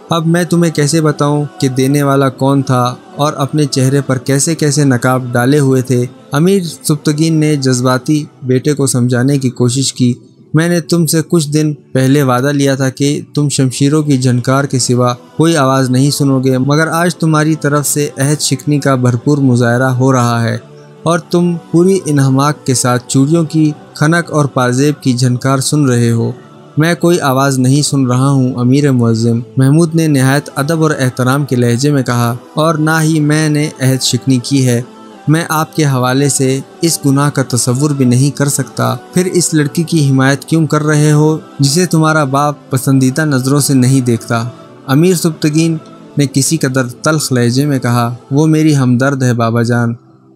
اب میں تمہیں کیسے بتاؤں کہ دینے والا کون تھا اور اپنے چہرے پر کیسے کیسے نقاب ڈالے ہوئے تھے؟ امیر سبکتگین نے جذباتی بیٹے کو سمجھانے کی کوشش کی، میں نے تم سے کچھ دن پہلے وعدہ لیا تھا کہ تم شمشیروں کی جھنکار کے سوا کوئی آواز نہیں سنو گے، مگر آج تمہاری طرف سے عہد شکنی کا بھرپور مظاہرہ ہو رہا ہے اور تم پوری انہماک کے ساتھ چوڑیوں کی کھنک اور پازیب کی جھنکار سن رہے ہو۔ میں کوئی آواز نہیں سن رہا ہوں امیر معظم، محمود نے نہایت ادب اور احترام کے لہجے میں کہا، اور نہ ہی میں نے عہد شکنی کی ہے۔ میں آپ کے حوالے سے اس گناہ کا تصور بھی نہیں کر سکتا۔ پھر اس لڑکی کی حمایت کیوں کر رہے ہو جسے تمہارا باپ پسندیدہ نظروں سے نہیں دیکھتا؟ امیر سبکتگین نے کسی قدر تلخ لہجے میں کہا، وہ میری ہمدرد ہے بابا جان،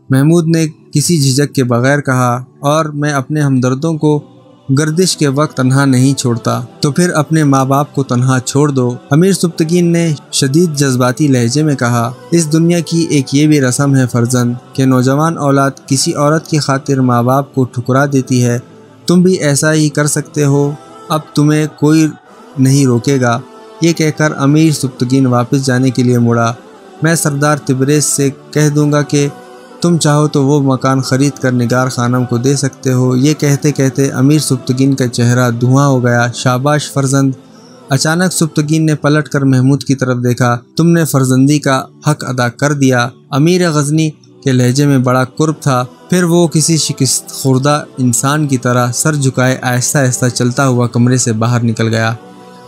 محمود نے کسی جھجک کے بغیر کہا، اور میں اپنے ہمدردوں کو گردش کے وقت تنہا نہیں چھوڑتا۔ تو پھر اپنے ماں باپ کو تنہا چھوڑ دو، امیر سبکتگین نے شدید جذباتی لہجے میں کہا۔ اس دنیا کی ایک یہ بھی رسم ہے فرزند کہ نوجوان اولاد کسی عورت کی خاطر ماں باپ کو ٹھکرا دیتی ہے، تم بھی ایسا ہی کر سکتے ہو، اب تمہیں کوئی نہیں روکے گا۔ یہ کہہ کر امیر سبکتگین واپس جانے کے لیے مڑا۔ میں سردار تبریز سے کہہ دوں گا کہ تم چاہو تو وہ مکان خرید کر نگار خانم کو دے سکتے ہو۔ یہ کہتے کہتے امیر سبکتگین کا چہرہ دھواں ہو گیا۔ شاباش فرزند! اچانک سبکتگین نے پلٹ کر محمود کی طرف دیکھا، تم نے فرزندی کا حق ادا کر دیا۔ امیر غزنی کے لہجے میں بڑا قرب تھا۔ پھر وہ کسی شکست خوردہ انسان کی طرح سر جھکائے آہستہ آہستہ چلتا ہوا کمرے سے باہر نکل گیا۔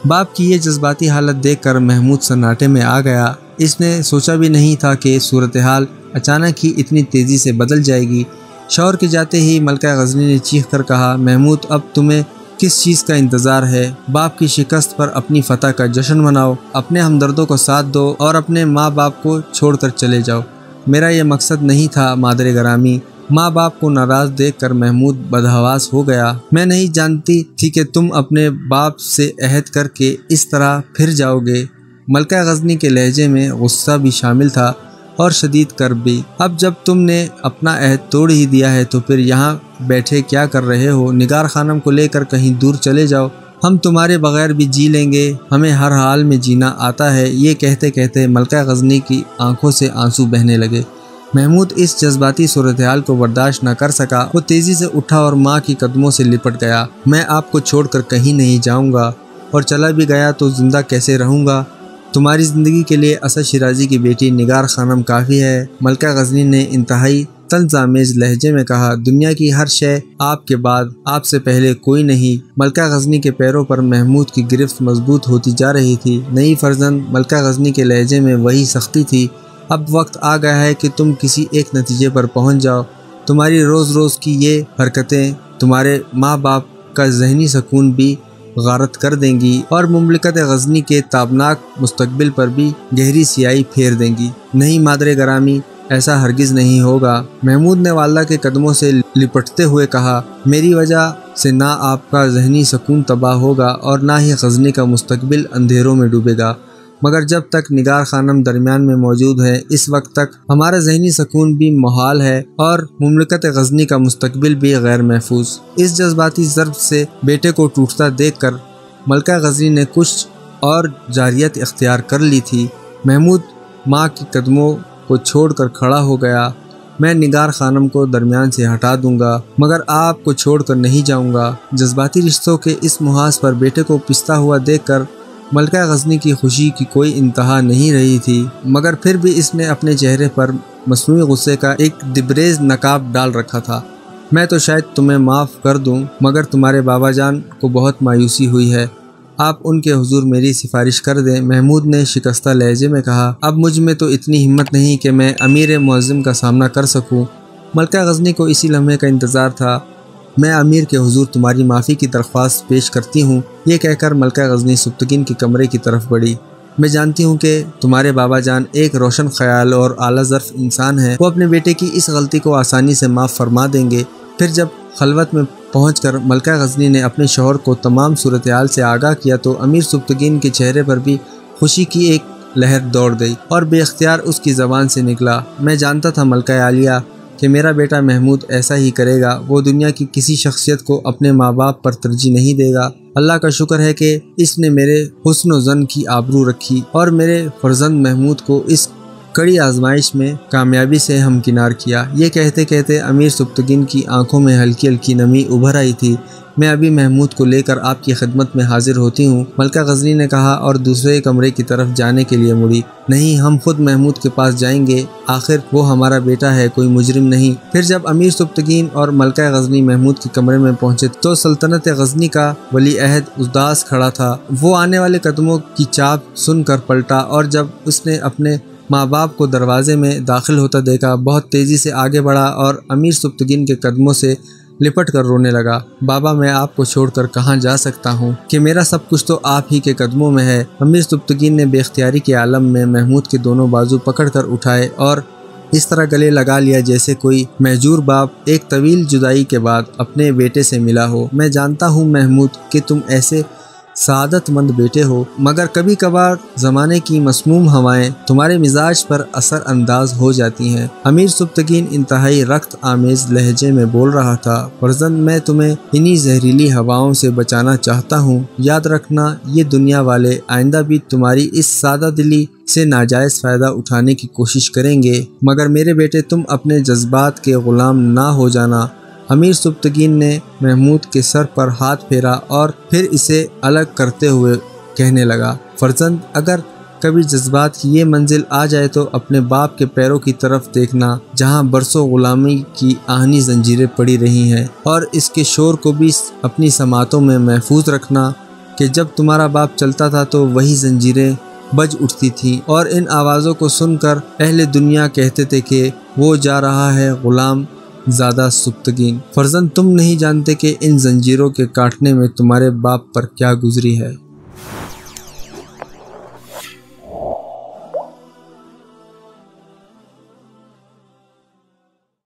باپ کی یہ جذباتی حالت دیکھ کر محمود سناٹے میں آ گیا۔ اس نے سوچا بھی نہیں تھا کہ صورتحال اچانک ہی اتنی تیزی سے بدل جائے گی۔ شور کے جاتے ہی ملکہ غزنی نے چیخ کر کہا، محمود، اب تمہیں کس چیز کا انتظار ہے؟ باپ کی شکست پر اپنی فتح کا جشن مناؤ، اپنے ہمدردوں کو ساتھ دو اور اپنے ماں باپ کو چھوڑ کر چلے جاؤ۔ میرا یہ مقصد نہیں تھا مادر گرامی۔ ماں باپ کو ناراض دیکھ کر محمود بدحواس ہو گیا۔ میں نہیں جانتی تھی کہ تم اپنے باپ سے عہد کر کے اس طرح پھر جاؤ گے۔ ملکہ غزنی کے لہجے میں غصہ بھی شامل تھا اور شدید کرب بھی۔ اب جب تم نے اپنا عہد توڑ ہی دیا ہے تو پھر یہاں بیٹھے کیا کر رہے ہو؟ نگار خانم کو لے کر کہیں دور چلے جاؤ، ہم تمہارے بغیر بھی جی لیں گے، ہمیں ہر حال میں جینا آتا ہے۔ یہ کہتے کہتے ملکہ غزنی کی آنکھوں سے آنسو بہنے لگے۔ محمود اس جذباتی صورتحال کو برداشت نہ کر سکا۔ وہ تیزی سے اٹھا اور ماں کی قدموں سے لپٹ گیا۔ میں آپ کو چھوڑ کر کہیں نہیں جاؤں گا، اور چلا بھی گیا تو زندہ کیسے رہوں گا؟ تمہاری زندگی کے لیے اسد شیرازی کی بیٹی نگار خانم کافی ہے، ملکہ غزنی نے انتہائی طنزآمیز لہجے میں کہا۔ دنیا کی ہر شے آپ کے بعد، آپ سے پہلے کوئی نہیں۔ ملکہ غزنی کے پیروں پر محمود کی گرفت مضبوط ہوتی جا رہی تھی۔ نہیں فرزند، ملکہ غزنی کے لہجے میں وہی سختی تھی۔ اب وقت آ گیا ہے کہ تم کسی ایک نتیجے پر پہنچ جاؤ۔ تمہاری روز روز کی یہ حرکتیں تمہارے ماں باپ کا ذہنی سکون بھی غارت کر دیں گی اور مملکت غزنی کے تابناک مستقبل پر بھی گہری سیاہی پھیر دیں گی۔ نہیں مادر گرامی، ایسا ہرگز نہیں ہوگا، محمود نے والدہ کے قدموں سے لپٹتے ہوئے کہا۔ میری وجہ سے نہ آپ کا ذہنی سکون تباہ ہوگا اور نہ ہی غزنی کا مستقبل اندھیروں میں ڈوبے گا، مگر جب تک نگار خانم درمیان میں موجود ہے، اس وقت تک ہمارا ذہنی سکون بھی محال ہے اور مملکت غزنی کا مستقبل بھی غیر محفوظ۔ اس جذباتی ضرب سے بیٹے کو ٹوٹتا دیکھ کر ملکہ غزنی نے کچھ اور جاریت اختیار کر لی تھی۔ محمود ماں کے قدموں کو چھوڑ کر کھڑا ہو گیا۔ میں نگار خانم کو درمیان سے ہٹا دوں گا مگر آپ کو چھوڑ کر نہیں جاؤں گا۔ جذباتی رشتوں کے اس محاذ پر بیٹے کو پستا ہوا دیکھ کر ملکہ غزنی کی خوشی کی کوئی انتہا نہیں رہی تھی، مگر پھر بھی اس نے اپنے چہرے پر مصنوعی غصے کا ایک دبریز نقاب ڈال رکھا تھا۔ میں تو شاید تمہیں معاف کر دوں مگر تمہارے بابا جان کو بہت مایوسی ہوئی ہے، آپ ان کے حضور میری سفارش کر دیں۔ محمود نے شکستہ لہجے میں کہا، اب مجھ میں تو اتنی ہمت نہیں کہ میں امیر معظم کا سامنا کر سکوں۔ ملکہ غزنی کو اسی لمحے کا انتظار تھا۔ میں امیر کے حضور تمہاری معافی کی درخواست پیش کرتی ہوں، یہ کہہ کر ملکہ غزنی سبتگین کے کمرے کی طرف بڑھی۔ میں جانتی ہوں کہ تمہارے بابا جان ایک روشن خیال اور اعلیٰ ظرف انسان ہیں، وہ اپنے بیٹے کی اس غلطی کو آسانی سے معاف فرما دیں گے۔ پھر جب خلوت میں پہنچ کر ملکہ غزنی نے اپنے شوہر کو تمام صورتحال سے آگاہ کیا تو امیر سبتگین کے چہرے پر بھی خوشی کی ایک لہر دوڑ گئی اور بے اختیار اس کی زبان سے نکلا، میں جانتا تھا ملکہ عالیہ کہ میرا بیٹا محمود ایسا ہی کرے گا، وہ دنیا کی کسی شخصیت کو اپنے ماں باپ پر ترجیح نہیں دے گا۔ اللہ کا شکر ہے کہ اس نے میرے حسن و ظن کی آبرو رکھی اور میرے فرزند محمود کو اس کڑی آزمائش میں کامیابی سے ہمکنار کیا۔ یہ کہتے کہتے امیر سبتگین کی آنکھوں میں ہلکی ہلکی نمی ابھر آئی تھی۔ میں ابھی محمود کو لے کر آپ کی خدمت میں حاضر ہوتی ہوں، ملکہ غزنی نے کہا اور دوسرے کمرے کی طرف جانے کے لیے مڑی۔ نہیں، ہم خود محمود کے پاس جائیں گے، آخر وہ ہمارا بیٹا ہے، کوئی مجرم نہیں۔ پھر جب امیر سبتگین اور ملکہ غزنی محمود کے کمرے میں پہنچے تو سلطنت غزنی کا ولی عہد اداس کھڑا تھا۔ وہ آنے والے قدموں کی چاپ سن کر پلٹا اور جب اس نے اپنے ماں باپ کو دروازے میں داخل ہوتا دیکھا بہت تیزی سے آگے بڑھا اور امیر سبتگین کے قدموں سے لپٹ کر رونے لگا۔ بابا، میں آپ کو چھوڑ کر کہاں جا سکتا ہوں کہ میرا سب کچھ تو آپ ہی کے قدموں میں ہے۔ امیر سبتگین نے بے اختیاری کے عالم میں محمود کے دونوں بازو پکڑ کر اٹھائے اور اس طرح گلے لگا لیا جیسے کوئی مہجور باپ ایک طویل جدائی کے بعد اپنے بیٹے سے ملا ہو۔ میں جانتا ہوں محمود کہ تم ایسے سعادت مند بیٹے ہو، مگر کبھی کبھار زمانے کی مسموم ہوائیں تمہارے مزاج پر اثر انداز ہو جاتی ہیں۔ امیر سبتگین انتہائی رخت آمیز لہجے میں بول رہا تھا، فرزند میں تمہیں انہی زہریلی ہواؤں سے بچانا چاہتا ہوں۔ یاد رکھنا یہ دنیا والے آئندہ بھی تمہاری اس سادہ دلی سے ناجائز فائدہ اٹھانے کی کوشش کریں گے، مگر میرے بیٹے تم اپنے جذبات کے غلام نہ ہو جانا۔ امیر سبتگین نے محمود کے سر پر ہاتھ پھیرا اور پھر اسے الگ کرتے ہوئے کہنے لگا، فرزند اگر کبھی جذبات کی یہ منزل آ جائے تو اپنے باپ کے پیروں کی طرف دیکھنا جہاں برسوں غلامی کی آہنی زنجیریں پڑی رہی ہیں، اور اس کے شور کو بھی اپنی سماعتوں میں محفوظ رکھنا کہ جب تمہارا باپ چلتا تھا تو وہی زنجیریں بج اٹھتی تھیں اور ان آوازوں کو سن کر اہل دنیا کہتے تھے کہ وہ جا رہا ہے غلام زادہ سبتگین۔ فرزند تم نہیں جانتے کہ ان زنجیروں کے کاٹنے میں تمہارے باپ پر کیا گزری ہے۔